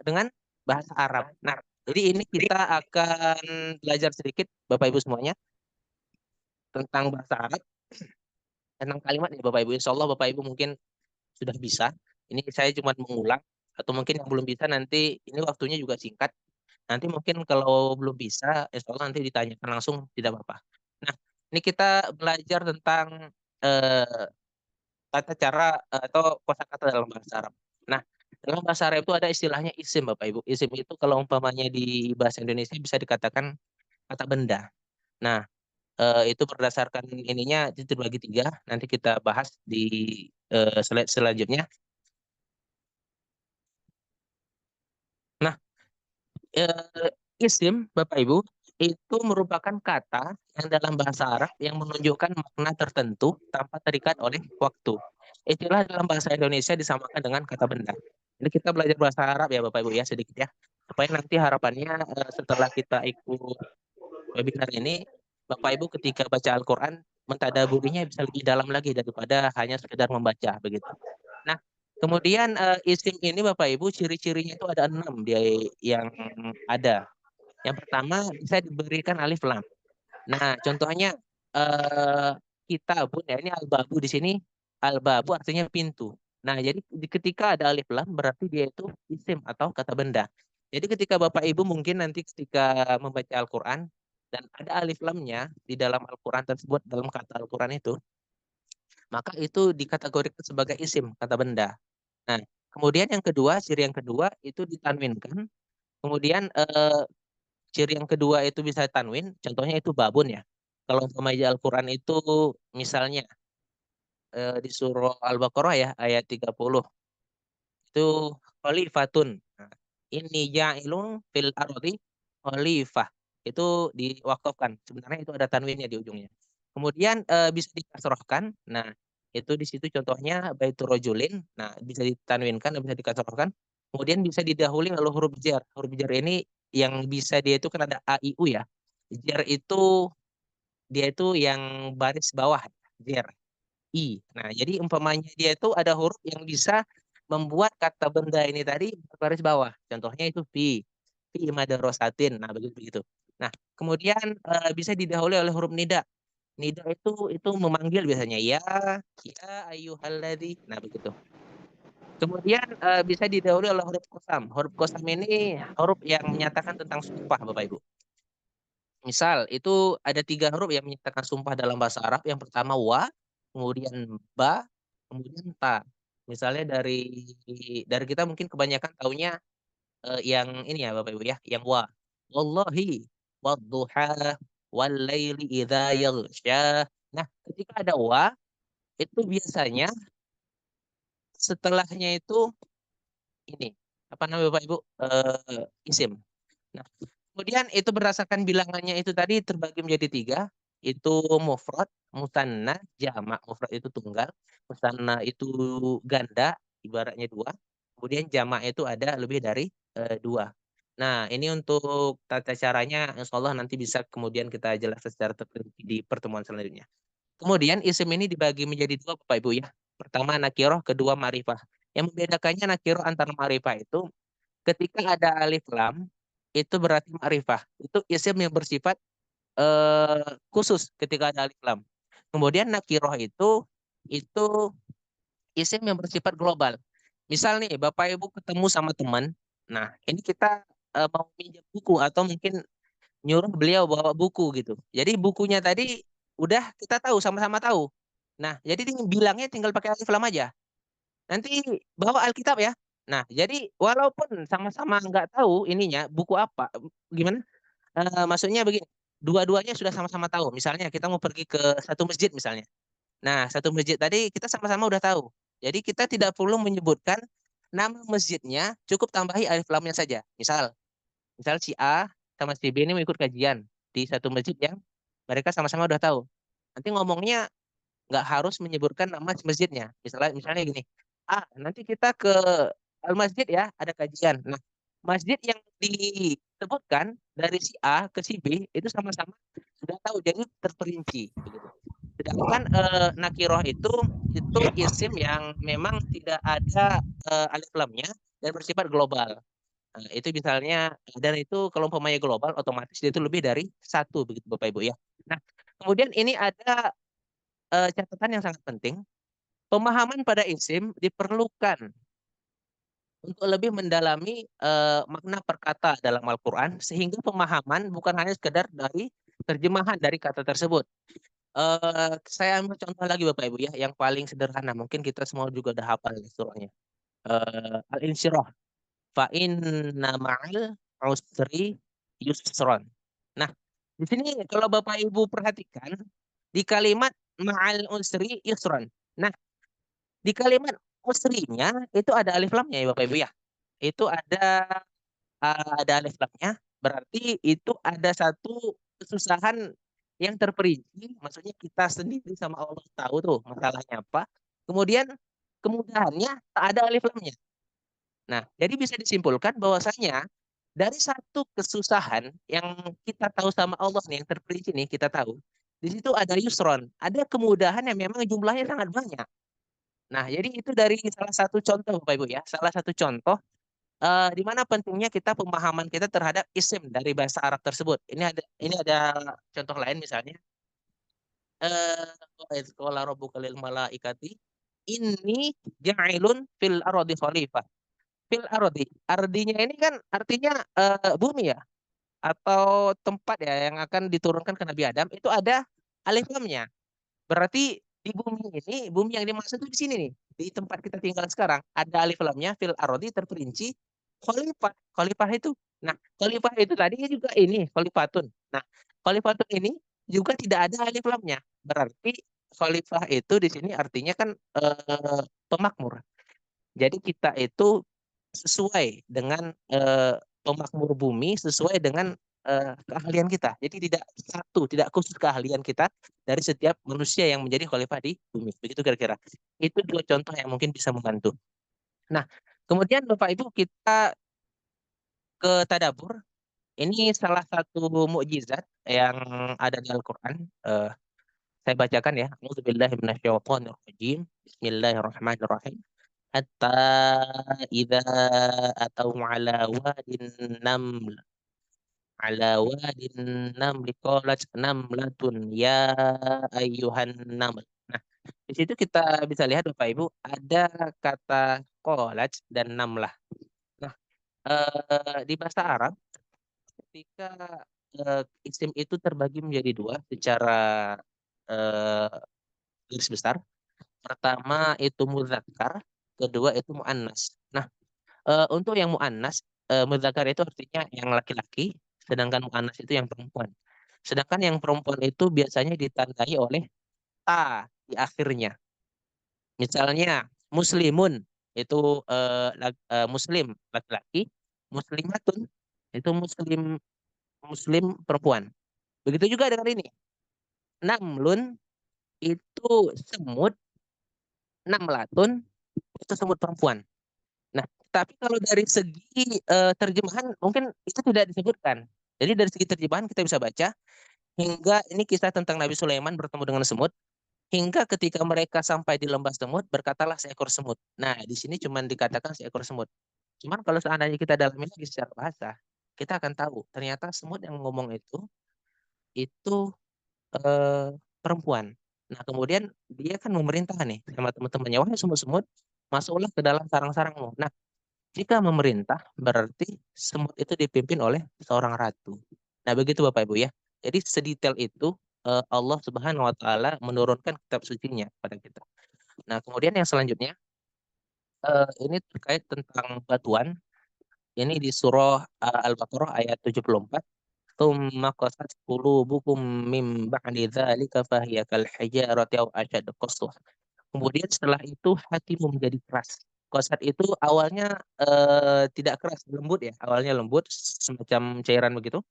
dengan bahasa Arab. Nah, jadi ini kita akan belajar sedikit Bapak Ibu semuanya tentang bahasa Arab, tentang kalimat ya Bapak Ibu. Insya Allah Bapak Ibu mungkin sudah bisa. Ini saya cuma mengulang, atau mungkin yang belum bisa nanti ini waktunya juga singkat. Nanti mungkin kalau belum bisa, insya Allah nanti ditanyakan langsung, tidak apa-apa. Nah, ini kita belajar tentang eh, tata cara atau kosakata dalam bahasa Arab. Nah, dalam bahasa Arab itu ada istilahnya isim, Bapak Ibu. Isim itu kalau umpamanya di bahasa Indonesia bisa dikatakan kata benda. Nah, itu berdasarkan ininya itu terbagi tiga. Nanti kita bahas di slide selanjutnya. Nah, isim, Bapak Ibu, itu merupakan kata yang dalam bahasa Arab yang menunjukkan makna tertentu tanpa terikat oleh waktu. Istilah dalam bahasa Indonesia disamakan dengan kata benda. Jadi kita belajar bahasa Arab ya Bapak Ibu ya sedikit ya. Supaya nanti harapannya setelah kita ikut webinar ini, Bapak Ibu ketika baca Al-Quran, mentadaburinya bisa lebih dalam lagi daripada hanya sekedar membaca begitu. Nah, kemudian isim ini Bapak Ibu ciri-cirinya itu ada 6 dia yang ada. Yang pertama bisa diberikan alif lam. Nah, contohnya eh kitabun ya ini al-babu di sini al-babu artinya pintu. Nah, jadi ketika ada alif lam berarti dia itu isim atau kata benda. Jadi ketika Bapak Ibu mungkin nanti ketika membaca Al-Qur'an dan ada alif lamnya di dalam Al-Qur'an tersebut dalam kata Al-Qur'an itu, maka itu dikategorikan sebagai isim kata benda. Nah, kemudian yang kedua, ciri yang kedua itu ditanwinkan. Kemudian ciri yang kedua itu bisa tanwin, contohnya itu babun ya. Kalau umpamanya Al-Quran itu misalnya di surah Al-Baqarah ya ayat 30 itu khalifatun. Nah, ini ja'ilun fil ardi khalifah. Itu diwakafkan. Sebenarnya itu ada tanwinnya di ujungnya. Kemudian bisa dikasrohkan. Nah, itu di situ contohnya baitur rojulin. Nah, bisa ditanwinkan dan bisa dikasrohkan. Kemudian bisa didahului oleh huruf jar. Huruf jar ini yang bisa dia itu kan ada A, I, U ya. Jar itu dia itu yang baris bawah. Jar. I. Nah, jadi umpamanya dia itu ada huruf yang bisa membuat kata benda ini tadi baris bawah. Contohnya itu fi madrasatin. Nah, begitu begitu. Nah, kemudian bisa didahului oleh huruf nida. Nida itu memanggil biasanya ya ayyuhalladzi. Nah, begitu. Kemudian bisa didahului oleh huruf qasam. Huruf qasam ini huruf yang menyatakan tentang sumpah, Bapak Ibu. Misal, itu ada 3 huruf yang menyatakan sumpah dalam bahasa Arab. Yang pertama wa, kemudian ba, kemudian ta. Misalnya dari kita mungkin kebanyakan taunya yang ini ya Bapak Ibu ya, yang wa. Wallahi, wadduha, wallaili idza yaghsha. Nah, ketika ada wa, itu biasanya setelahnya itu ini apa namanya Bapak Ibu isim. Nah, kemudian itu berdasarkan bilangannya itu tadi terbagi menjadi 3, itu mufrad, musanna, jamak. Mufrad itu tunggal, musanna itu ganda, ibaratnya 2. Kemudian jamak itu ada lebih dari 2. Nah, ini untuk tata caranya, insya Allah nanti bisa kemudian kita jelaskan secara terperinci di pertemuan selanjutnya. Kemudian isim ini dibagi menjadi 2, Bapak Ibu ya. Pertama nakiroh, kedua marifah. Yang membedakannya nakiroh antara marifah itu ketika ada alif lam itu berarti ma'rifah. Itu isim yang bersifat khusus ketika ada alif lam. Kemudian nakiroh itu isim yang bersifat global. Misal nih Bapak Ibu ketemu sama teman. Nah, ini kita mau pinjam buku atau mungkin nyuruh beliau bawa buku gitu. Jadi bukunya tadi udah kita tahu sama-sama tahu. Nah, jadi bilangnya tinggal pakai alif lam aja. Nanti bawa Alkitab ya. Nah, jadi walaupun sama-sama nggak tahu ininya buku apa, gimana? Maksudnya begini, dua-duanya sudah sama-sama tahu. Misalnya kita mau pergi ke satu masjid misalnya. Nah, satu masjid tadi kita sama-sama udah tahu. Jadi kita tidak perlu menyebutkan nama masjidnya, cukup tambahi alif lamnya saja. Misal si A sama si B ini mau ikut kajian di satu masjid yang mereka sama-sama udah tahu. Nanti ngomongnya nggak harus menyebutkan nama masjidnya. Misalnya gini, nanti kita ke al-masjid ya, ada kajian. Nah, masjid yang disebutkan dari si A ke si B itu sama-sama sudah tahu, jadi terperinci. Begitu. Sedangkan nakiroh itu isim yang memang tidak ada alif lamnya dan bersifat global. Nah, itu misalnya, dan itu kalau umpamanya global, otomatis dia itu lebih dari satu, begitu Bapak Ibu ya. Nah, kemudian ini ada catatan yang sangat penting. Pemahaman pada isim diperlukan untuk lebih mendalami makna perkata dalam Al-Quran, sehingga pemahaman bukan hanya sekedar dari terjemahan dari kata tersebut. Saya ambil contoh lagi Bapak Ibu ya, yang paling sederhana, mungkin kita semua juga udah hafal surahnya. Al-Insyirah. Fa inna ma'al usri yusron. Nah, di sini kalau Bapak Ibu perhatikan di kalimat ma'al usri yusron. Nah, di kalimat usrinya itu ada alif lamnya ya Bapak Ibu ya. Itu ada alif lamnya, berarti itu ada satu kesusahan yang terperinci, maksudnya kita sendiri sama Allah tahu tuh masalahnya apa. Kemudian kemudahannya tak ada alif lamnya. Nah, jadi bisa disimpulkan bahwasanya dari satu kesusahan yang kita tahu sama Allah nih, yang terperinci nih kita tahu, di situ ada yusron, ada kemudahan yang memang jumlahnya sangat banyak. Nah, jadi itu dari salah satu contoh Bapak Ibu ya, salah satu contoh di mana pentingnya kita pemahaman kita terhadap isim dari bahasa Arab tersebut. Ini ada contoh lain misalnya, qala rabbuka lil malaikati inni ja'ilun fil ardi khalifah. Fil ardi. Ardinya ini kan artinya bumi ya, atau tempat ya yang akan diturunkan ke Nabi Adam, itu ada alif lamnya. Berarti di bumi yang dimaksud itu di sini nih, di tempat kita tinggal sekarang, ada alif lamnya, fil ardi terperinci khalifah. Khalifah itu. Nah, khalifah itu tadi juga ini khalifatun. Nah, khalifatun ini juga tidak ada alif lamnya. Berarti khalifah itu di sini artinya kan pemakmur. Jadi kita itu sesuai dengan pemakmur bumi, sesuai dengan keahlian kita. Jadi tidak khusus keahlian kita dari setiap manusia yang menjadi khalifah di bumi. Begitu kira-kira. Itu dua contoh yang mungkin bisa membantu. Nah, kemudian Bapak Ibu kita ke tadabur. Ini salah satu mukjizat yang ada di Al-Quran. Saya bacakan ya. A'udzubillahiminasyaitonirrajim. Bismillahirrahmanirrahim. Hatta idza atau naml ala wadin naml qalat namlatun ya ayyuhan naml. Nah, di situ kita bisa lihat Bapak Ibu ada kata qalat dan namlah. Nah, di bahasa Arab ketika isim itu terbagi menjadi dua secara eh, garis besar. Pertama itu muzakkar, kedua itu muannas. Nah, untuk yang muannas, muzakkar itu artinya yang laki-laki, sedangkan muannas itu yang perempuan. Sedangkan yang perempuan itu biasanya ditandai oleh ta di akhirnya. Misalnya muslimun itu muslim laki-laki, muslimatun itu muslim perempuan. Begitu juga dengan ini. Namlun itu semut, namlatun itu semut perempuan. Nah, tapi kalau dari segi terjemahan mungkin itu tidak disebutkan. Jadi dari segi terjemahan kita bisa baca hingga ini kisah tentang Nabi Sulaiman bertemu dengan semut, hingga ketika mereka sampai di lembah semut berkatalah seekor semut. Nah, di sini cuma dikatakan seekor semut. Cuman kalau seandainya kita dalami lagi secara bahasa, kita akan tahu ternyata semut yang ngomong itu eh, perempuan. Nah, kemudian dia kan memerintah nih sama teman-temannya, wahai semut-semut, masuklah ke dalam sarang-sarangmu. Nah, jika memerintah, berarti semut itu dipimpin oleh seorang ratu. Nah, begitu Bapak Ibu ya. Jadi sedetail itu Allah Subhanahu wa taala menurunkan kitab sucinya pada kita. Nah, kemudian yang selanjutnya ini terkait tentang batuan. Ini di surah Al-Baqarah ayat 74. Tsumma qasat qulubukum min ba'di dzalika fahiya kal hijarati aw ashad qaswa. Kemudian setelah itu hatimu menjadi keras. Qasat itu awalnya tidak keras, lembut ya. Awalnya lembut, semacam cairan begitu.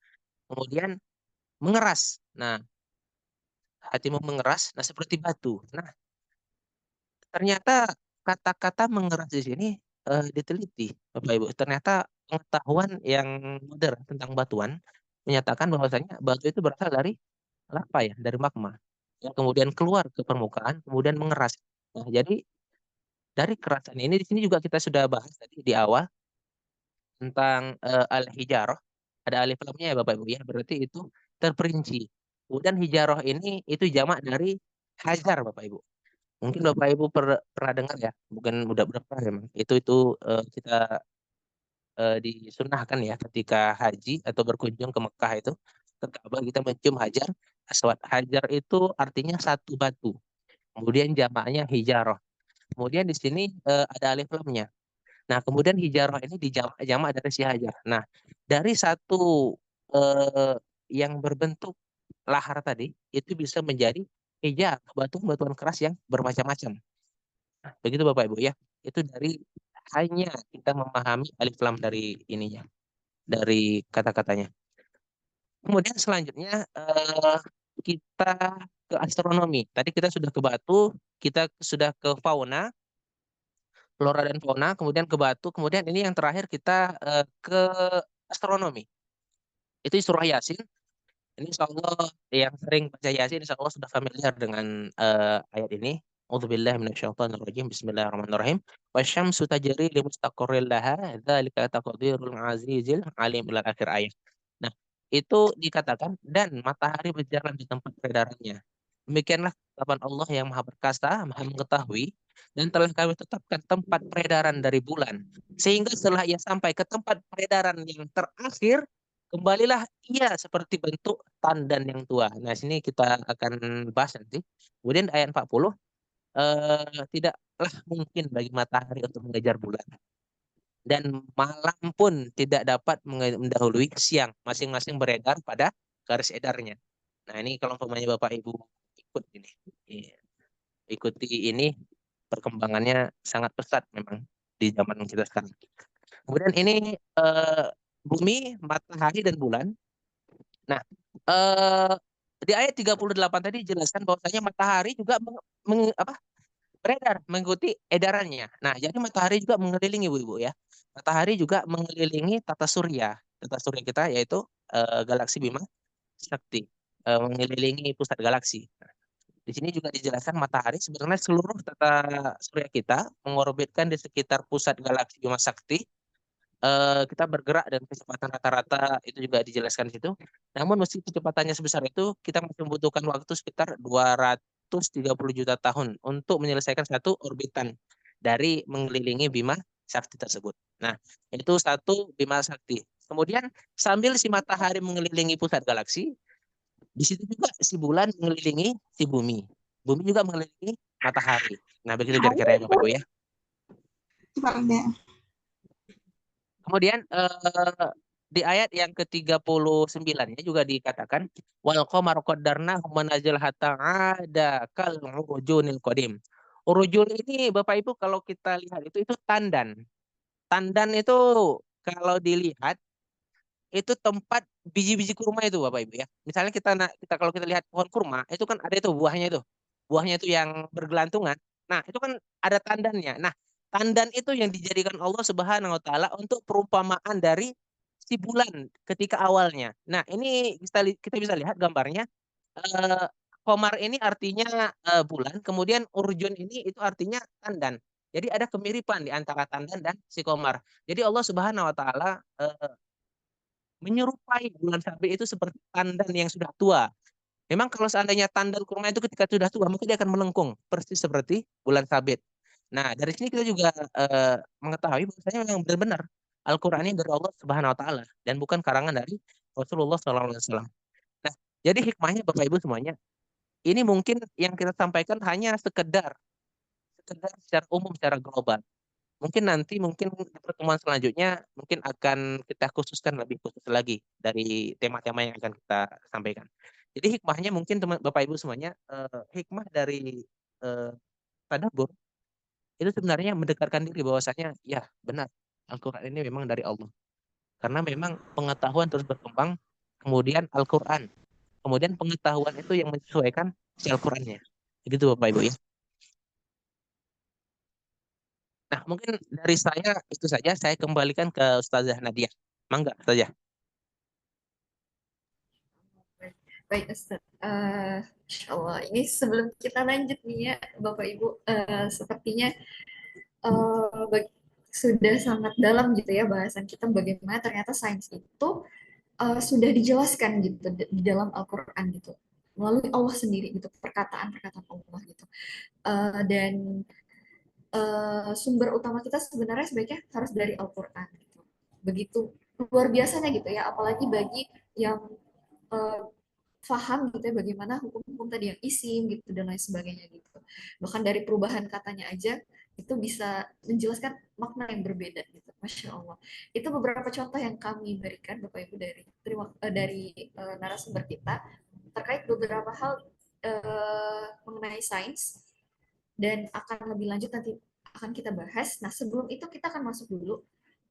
Kemudian mengeras. Nah, hatimu mengeras, nah seperti batu. Nah, ternyata kata-kata mengeras di sini diteliti, Bapak Ibu. Ternyata pengetahuan yang modern tentang batuan menyatakan bahwasanya batu itu berasal dari lava ya, dari magma. Ya, kemudian keluar ke permukaan, kemudian mengeras. Nah, jadi dari kerasan ini di sini juga kita sudah bahas tadi di awal tentang al-hijarah. Ada alif lamnya ya Bapak Ibu ya, berarti itu terperinci. Kemudian hijarah ini itu jamak dari hajar Bapak Ibu. Mungkin Bapak Ibu pernah dengar ya, bukan udah berapa memang. Itu kita disunahkan ya ketika haji atau berkunjung ke Mekah itu ke Ka'bah kita mencium hajar aswad. Hajar itu artinya satu batu. Kemudian jamaknya hijarah. Kemudian di sini ada alif lamnya. Nah, kemudian hijarah ini dijamak dari si hajar. Nah, dari satu yang berbentuk lahar tadi itu bisa menjadi hijar, batuan-batuan keras yang bermacam-macam. Begitu Bapak Ibu ya. Itu dari hanya kita memahami alif lam dari ininya, dari kata-katanya. Kemudian selanjutnya kita ke astronomi. Tadi kita sudah ke batu, kita sudah ke fauna, flora dan fauna, kemudian ke batu, kemudian ini yang terakhir kita ke astronomi. Itu surah Yasin. Ini insya Allah yang sering baca Yasin, insya Allah sudah familiar dengan ayat ini. A'udzubillahi minasyaitonirrajim. Bismillahirrahmanirrahim. Wasyamsu tajri limustaqarril laha, dzalika taqdirul azizil alim ila akhir ayat. Nah, itu dikatakan dan matahari berjalan di tempat peredarannya. Demikianlah ketetapan Allah yang Maha Perkasa, Maha Mengetahui, dan telah kami tetapkan tempat peredaran dari bulan. Sehingga setelah ia sampai ke tempat peredaran yang terakhir, kembalilah ia seperti bentuk tandan yang tua. Nah, sini kita akan bahas nanti. Kemudian ayat 40, tidaklah mungkin bagi matahari untuk mengejar bulan. Dan malam pun tidak dapat mendahului siang. Masing-masing beredar pada garis edarnya. Nah, ini kalau umpamanya Bapak Ibu ikut ini. Iya, ikuti ini, perkembangannya sangat pesat memang di zaman kita sekarang. Kemudian ini bumi, matahari, dan bulan. Nah, eh, di ayat 38 tadi dijelaskan bahwasanya matahari juga beredar, mengikuti edarannya. Nah, jadi matahari juga mengelilingi Ibu-ibu ya. Matahari juga mengelilingi tata surya. Tata surya kita yaitu galaksi Bima Sakti, mengelilingi pusat galaksi. Nah, di sini juga dijelaskan matahari sebenarnya seluruh tata surya kita mengorbitkan di sekitar pusat galaksi Bima Sakti. Kita bergerak dengan kecepatan rata-rata itu juga dijelaskan di situ. Namun meski kecepatannya sebesar itu, kita masih membutuhkan waktu sekitar 230 juta tahun untuk menyelesaikan satu orbitan dari mengelilingi Bima Sakti tersebut. Nah, itu satu Bima Sakti. Kemudian sambil si matahari mengelilingi pusat galaksi, di situ juga si bulan mengelilingi si bumi. Bumi juga mengelilingi matahari. Nah, begitu kira-kira ya Bapak Ibu ya. Kemudian di ayat yang ke-39-nya juga dikatakan wal qamar qaddarnahu manazil hatta ada kal urujunil qadim. Urujun ini Bapak Ibu kalau kita lihat itu tandan. Tandan itu kalau dilihat itu tempat biji-biji kurma itu Bapak Ibu ya. Misalnya kita kalau kita lihat pohon kurma itu kan ada itu buahnya itu. Buahnya itu yang bergelantungan. Nah, itu kan ada tandannya. Nah, tandan itu yang dijadikan Allah Subhanahu wa taala untuk perumpamaan dari si bulan ketika awalnya. Nah, ini kita bisa lihat gambarnya. Eh, Komar ini artinya bulan, kemudian urjun ini itu artinya tandan. Jadi ada kemiripan di antara tandan dan si komar. Jadi Allah Subhanahu wa taala menyerupai bulan sabit itu seperti tandan yang sudah tua. Memang kalau seandainya tandan kurma itu ketika sudah tua, maka dia akan melengkung persis seperti bulan sabit. Nah, dari sini kita juga mengetahui bahwasanya memang benar-benar Al-Qur'an ini dari Allah Subhanahu wa taala dan bukan karangan dari Rasulullah SAW. Nah, jadi hikmahnya Bapak Ibu semuanya, ini mungkin yang kita sampaikan hanya sekedar secara umum, secara global. mungkin nanti di pertemuan selanjutnya mungkin akan kita khususkan lebih khusus lagi dari tema-tema yang akan kita sampaikan. Jadi hikmahnya mungkin Bapak Ibu semuanya, hikmah dari tadabbur itu sebenarnya mendekatkan diri bahwasanya ya benar Al-Qur'an ini memang dari Allah. Karena memang pengetahuan terus berkembang, kemudian Al-Qur'an, kemudian pengetahuan itu yang menyesuaikan si Al-Qur'annya. Begitu Bapak Ibu ya. Nah, mungkin dari saya itu saja, saya kembalikan ke Ustazah Nadia. Mangga Ustazah. Baik, Ustaz. Insya Allah. Ini sebelum kita lanjut nih ya, Bapak Ibu, sepertinya sudah sangat dalam gitu ya bahasan kita bagaimana ternyata sains itu sudah dijelaskan gitu di dalam Al-Quran gitu melalui Allah sendiri gitu perkataan-perkataan Allah gitu. Dan sumber utama kita sebenarnya sebaiknya harus dari Al-Quran gitu. Begitu luar biasanya gitu ya, apalagi bagi yang uh, paham gitu ya bagaimana hukum-hukum tadi yang isim gitu dan lain sebagainya gitu. Bahkan dari perubahan katanya aja itu bisa menjelaskan makna yang berbeda gitu. Masya Allah. Itu beberapa contoh yang kami berikan Bapak Ibu dari narasumber kita terkait beberapa hal mengenai sains dan akan lebih lanjut nanti akan kita bahas. Nah, sebelum itu kita akan masuk dulu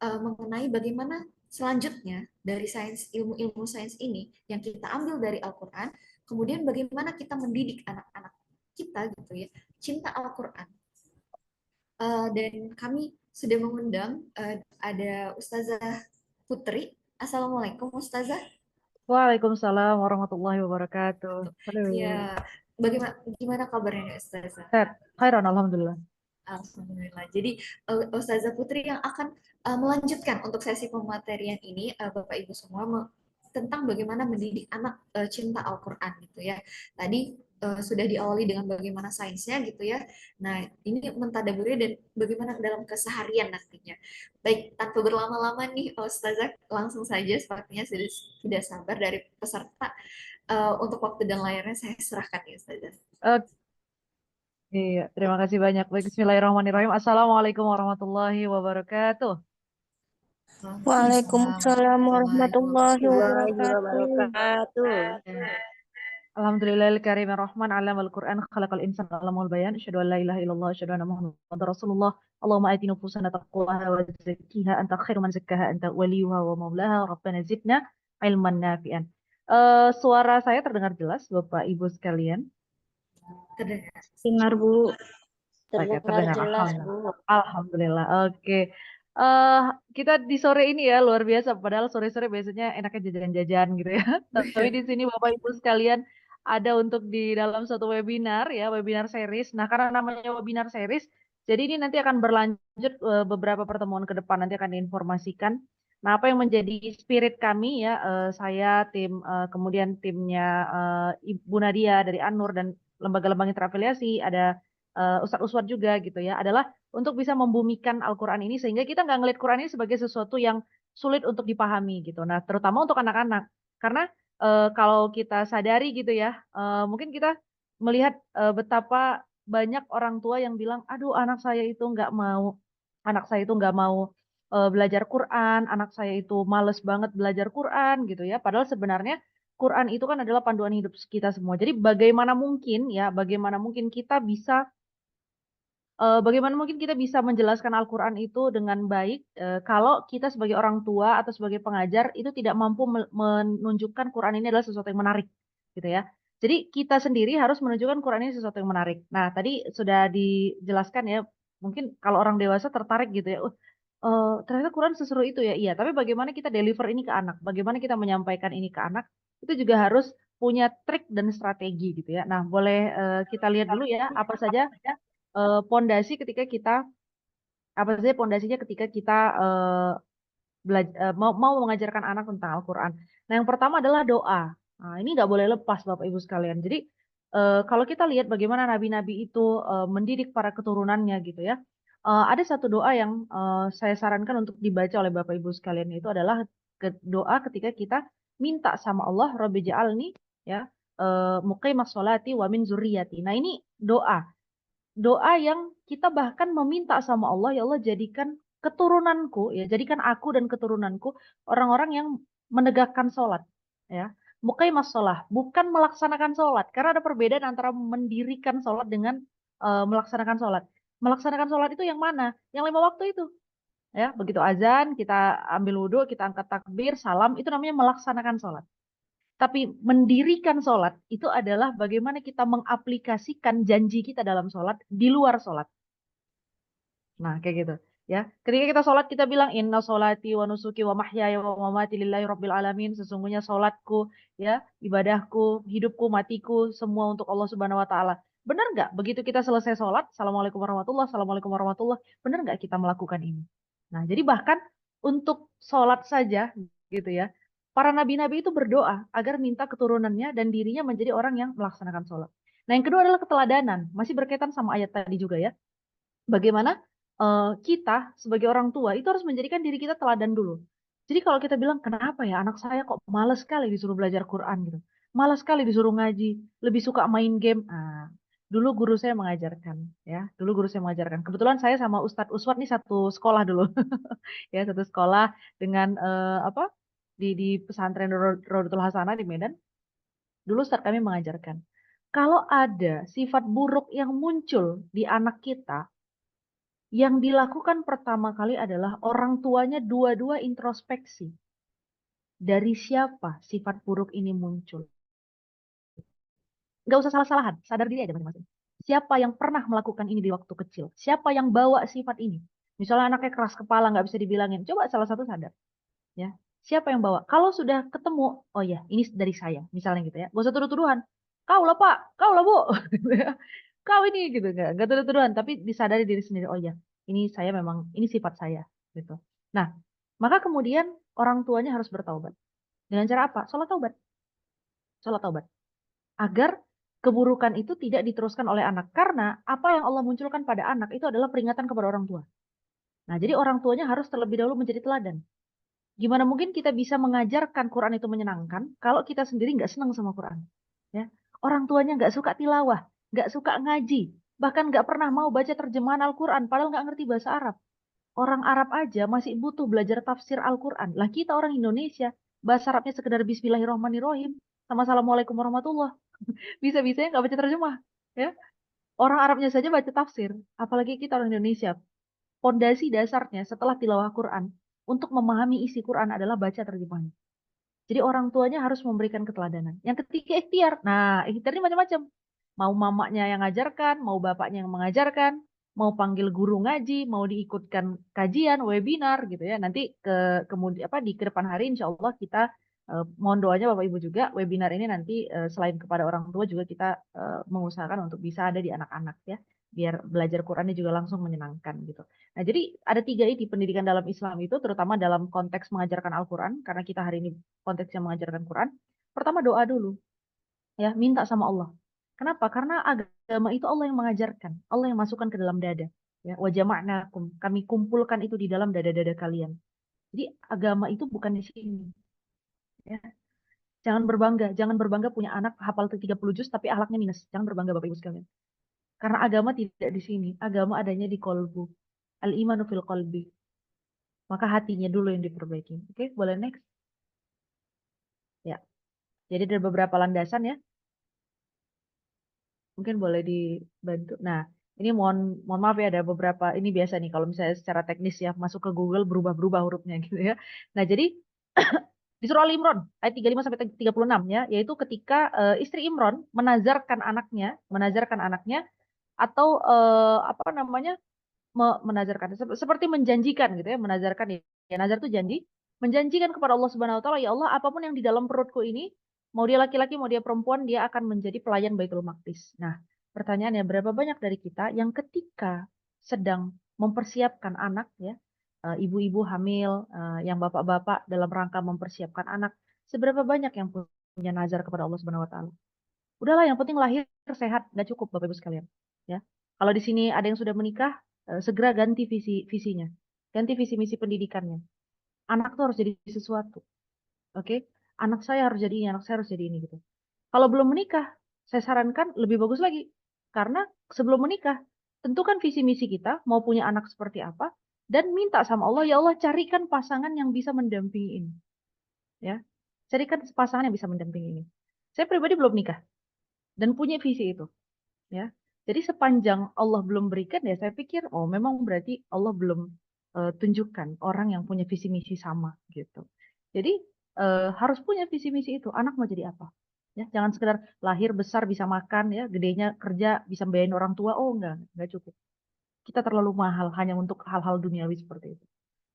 mengenai bagaimana selanjutnya dari ilmu-ilmu sains ini yang kita ambil dari Al-Quran, kemudian bagaimana kita mendidik anak-anak kita gitu ya, cinta Al-Quran. Dan kami sudah mengundang ada Ustazah Putri. Assalamualaikum Ustazah. Waalaikumsalam warahmatullahi wabarakatuh. Halo. Ya, gimana kabarnya Ustazah? Khairan, alhamdulillah. Alhamdulillah. Jadi Ustazah Putri yang akan melanjutkan untuk sesi pematerian ini Bapak Ibu semua tentang bagaimana mendidik anak cinta Al-Qur'an gitu ya. Tadi sudah diawali dengan bagaimana sainsnya gitu ya. Nah, ini mentadaburi dan bagaimana dalam keseharian nantinya. Baik, tanpa berlama-lama nih Ustazah, langsung saja sepertinya sudah tidak sabar dari peserta untuk waktu dan layarnya saya serahkan ya Ustazah. Iya, terima kasih banyak. Baik, bismillahirrahmanirrahim. Assalamualaikum warahmatullahi wabarakatuh. Waalaikumsalam warahmatullahi wabarakatuh. Alhamdulillahil karimir rahman alamal Qur'an khalaqal insan alamul bayan asyhadu an la ilaha illallah asyhadu anna muhammadar rasulullah Allahumma ati nufusana taqwaha wa zakkiha anta khairu man zakkaha anta waliyuha wa maulaha rabbana zidna ilman nafi'an. Suara saya terdengar jelas Bapak Ibu sekalian? Dengar Bu. Terdengar Jelas alhamdulillah. Bu. Alhamdulillah. Oke. Kita di sore ini ya luar biasa. Padahal sore-sore biasanya enaknya jajan-jajan gitu ya. Tapi di sini Bapak Ibu sekalian ada untuk di dalam suatu webinar ya, webinar series. Nah, karena namanya webinar series, jadi ini nanti akan berlanjut beberapa pertemuan ke depan nanti akan diinformasikan. Nah, apa yang menjadi spirit kami ya, saya kemudian timnya Ibu Nadia dari An-Nur dan lembaga-lembaga yang terafiliasi, ada Ustadz Uswad juga gitu ya, adalah untuk bisa membumikan Al-Quran ini sehingga kita nggak ngelihat Quran ini sebagai sesuatu yang sulit untuk dipahami gitu. Nah, terutama untuk anak-anak. Karena kalau kita sadari gitu ya, mungkin kita melihat betapa banyak orang tua yang bilang, aduh anak saya itu nggak mau, belajar Quran, anak saya itu males banget belajar Quran gitu ya. Padahal sebenarnya Quran itu kan adalah panduan hidup kita semua. Jadi bagaimana mungkin kita bisa menjelaskan Al-Quran itu dengan baik kalau kita sebagai orang tua atau sebagai pengajar itu tidak mampu menunjukkan Quran ini adalah sesuatu yang menarik gitu ya. Jadi kita sendiri harus menunjukkan Quran ini sesuatu yang menarik. Nah, tadi sudah dijelaskan ya, mungkin kalau orang dewasa tertarik gitu ya, ternyata Quran seseru itu ya, iya. Tapi bagaimana kita deliver ini ke anak, bagaimana kita menyampaikan ini ke anak, itu juga harus punya trik dan strategi gitu ya. Nah, boleh kita lihat dulu ya, apa saja pondasinya ketika kita mau mengajarkan anak tentang Al-Quran. Nah, yang pertama adalah doa. Nah, ini nggak boleh lepas Bapak Ibu sekalian. Jadi kalau kita lihat bagaimana nabi-nabi itu mendidik para keturunannya gitu ya, ada satu doa yang saya sarankan untuk dibaca oleh Bapak Ibu sekalian, itu adalah doa ketika kita minta sama Allah, Rabbi ja'alni ya muqimas sholati wa min zurriyati. Nah, ini doa. doa yang kita bahkan meminta sama Allah, ya Allah jadikan keturunanku, ya jadikan aku dan keturunanku orang-orang yang menegakkan sholat, ya. Muqaimas sholat, bukan melaksanakan sholat, karena ada perbedaan antara mendirikan sholat dengan melaksanakan sholat. Melaksanakan sholat itu yang mana? Yang 5 waktu itu, ya. Begitu azan, kita ambil wudhu, kita angkat takbir, salam, itu namanya melaksanakan sholat. Tapi mendirikan sholat itu adalah bagaimana kita mengaplikasikan janji kita dalam sholat di luar sholat. Nah, kayak gitu. Ya, ketika kita sholat kita bilang inna sholati wa nusuki wa mahyaya wa mamati lillahi rabbil alamin. Sesungguhnya sholatku, ya, ibadahku, hidupku, matiku, semua untuk Allah Subhanahu Wa Taala. Benar nggak? Begitu kita selesai sholat, assalamualaikum warahmatullah, assalamualaikum warahmatullah. Benar nggak kita melakukan ini? Nah, jadi bahkan untuk sholat saja, gitu ya. Para nabi-nabi itu berdoa agar minta keturunannya dan dirinya menjadi orang yang melaksanakan sholat. Nah, yang kedua adalah keteladanan. Masih berkaitan sama ayat tadi juga ya. Bagaimana kita sebagai orang tua itu harus menjadikan diri kita teladan dulu. Jadi kalau kita bilang, kenapa ya anak saya kok malas sekali disuruh belajar Quran gitu. Malas sekali disuruh ngaji, lebih suka main game. Nah, dulu guru saya mengajarkan, ya. Dulu guru saya mengajarkan. Kebetulan saya sama Ustadz Uswat nih satu sekolah dulu. Ya, satu sekolah dengan apa? Di pesantren Rodatul Hasanah di Medan. Dulu Ustadz kami mengajarkan, kalau ada sifat buruk yang muncul di anak kita, yang dilakukan pertama kali adalah orang tuanya dua-dua introspeksi. Dari siapa sifat buruk ini muncul? Nggak usah salah-salahan, sadar diri aja masing-masing. Siapa yang pernah melakukan ini di waktu kecil? Siapa yang bawa sifat ini? Misalnya anaknya keras kepala, nggak bisa dibilangin. Coba salah satu sadar. Ya, siapa yang bawa? Kalau sudah ketemu, oh ya, ini dari saya. Misalnya gitu ya. Gak usah tuduh-tuduhan. Kau lah Pak, kau lah Bu. Kau ini gitu. Nggak tuduh-tuduhan. Tapi disadari diri sendiri. Oh ya, ini saya memang, ini sifat saya. Gitu. Nah, maka kemudian orang tuanya harus bertaubat. Dengan cara apa? Sholat taubat. Sholat taubat. Agar keburukan itu tidak diteruskan oleh anak. Karena apa yang Allah munculkan pada anak itu adalah peringatan kepada orang tua. Nah, jadi orang tuanya harus terlebih dahulu menjadi teladan. Gimana mungkin kita bisa mengajarkan Quran itu menyenangkan kalau kita sendiri nggak senang sama Quran? Ya, orang tuanya nggak suka tilawah, nggak suka ngaji, bahkan nggak pernah mau baca terjemahan Al-Quran, padahal nggak ngerti bahasa Arab. Orang Arab aja masih butuh belajar tafsir Al-Quran. Lah kita orang Indonesia, bahasa Arabnya sekedar Bismillahirrahmanirrahim, sama Assalamualaikum warahmatullah. Bisa-bisanya nggak baca terjemah. Ya, orang Arabnya saja baca tafsir, apalagi kita orang Indonesia. Pondasi dasarnya setelah tilawah Quran untuk memahami isi Quran adalah baca terjemahnya. Jadi orang tuanya harus memberikan keteladanan. Yang ketiga ikhtiar. Nah, ikhtiar ini macam-macam. Mau mamanya yang ngajarkan, mau bapaknya yang mengajarkan, mau panggil guru ngaji, mau diikutkan kajian, webinar gitu ya. Nanti kemudian apa di depan hari insya Allah kita mohon doanya Bapak Ibu juga webinar ini nanti selain kepada orang tua juga kita mengusahakan untuk bisa ada di anak-anak ya. Biar belajar Qurannya juga langsung menyenangkan gitu. Nah, jadi ada 3 ini pendidikan dalam Islam itu, terutama dalam konteks mengajarkan Al-Quran, karena kita hari ini konteksnya mengajarkan Quran. Pertama doa dulu, ya minta sama Allah. Kenapa? Karena agama itu Allah yang mengajarkan, Allah yang masukkan ke dalam dada. Ya, wa jama'nakum, kami kumpulkan itu di dalam dada-dada kalian. Jadi agama itu bukan di sini. Ya. Jangan berbangga punya anak hafal 30 juz tapi akhlaknya minus. Jangan berbangga Bapak Ibu sekalian. Karena agama tidak di sini, agama adanya di kolbu. Al-imanu fil qalbi. Maka hatinya dulu yang diperbaiki. Oke, boleh next? Ya. Jadi ada beberapa landasan ya. Mungkin boleh dibantu. Nah, ini mohon maaf ya ada beberapa, ini biasa nih kalau misalnya secara teknis ya masuk ke Google berubah-berubah hurufnya gitu ya. Nah, jadi di surah Al-Imran ayat 35 sampai 36 ya, yaitu ketika istri Imran menazarkan anaknya atau apa namanya? Menazarkan seperti menjanjikan gitu ya, menazarkan ya nazar itu janji, menjanjikan kepada Allah Subhanahu wa taala, ya Allah apapun yang di dalam perutku ini, mau dia laki-laki mau dia perempuan, dia akan menjadi pelayan Baitul Maqdis. Nah, pertanyaannya berapa banyak dari kita yang ketika sedang mempersiapkan anak ya, ibu-ibu hamil, yang bapak-bapak dalam rangka mempersiapkan anak, seberapa banyak yang punya nazar kepada Allah Subhanahu wa taala? Udahlah yang penting lahir sehat, nggak cukup Bapak Ibu sekalian. Ya. Kalau di sini ada yang sudah menikah, segera ganti visinya. Ganti visi misi pendidikannya. Anak tuh harus jadi sesuatu. Oke? Anak saya harus jadi ini, anak saya harus jadi ini gitu. Kalau belum menikah, saya sarankan lebih bagus lagi. Karena sebelum menikah, tentukan visi misi kita, mau punya anak seperti apa, dan minta sama Allah, ya Allah carikan pasangan yang bisa mendampingi ini. Ya, carikan pasangan yang bisa mendampingi ini. Saya pribadi belum nikah dan punya visi itu. Ya, jadi sepanjang Allah belum berikan ya saya pikir oh memang berarti Allah belum tunjukkan orang yang punya visi misi sama gitu. Jadi harus punya visi misi itu. Anak mau jadi apa? Ya, jangan sekedar lahir besar bisa makan ya, gedenya kerja bisa membiayain orang tua. Oh enggak cukup. Kita terlalu mahal hanya untuk hal-hal duniawi seperti itu.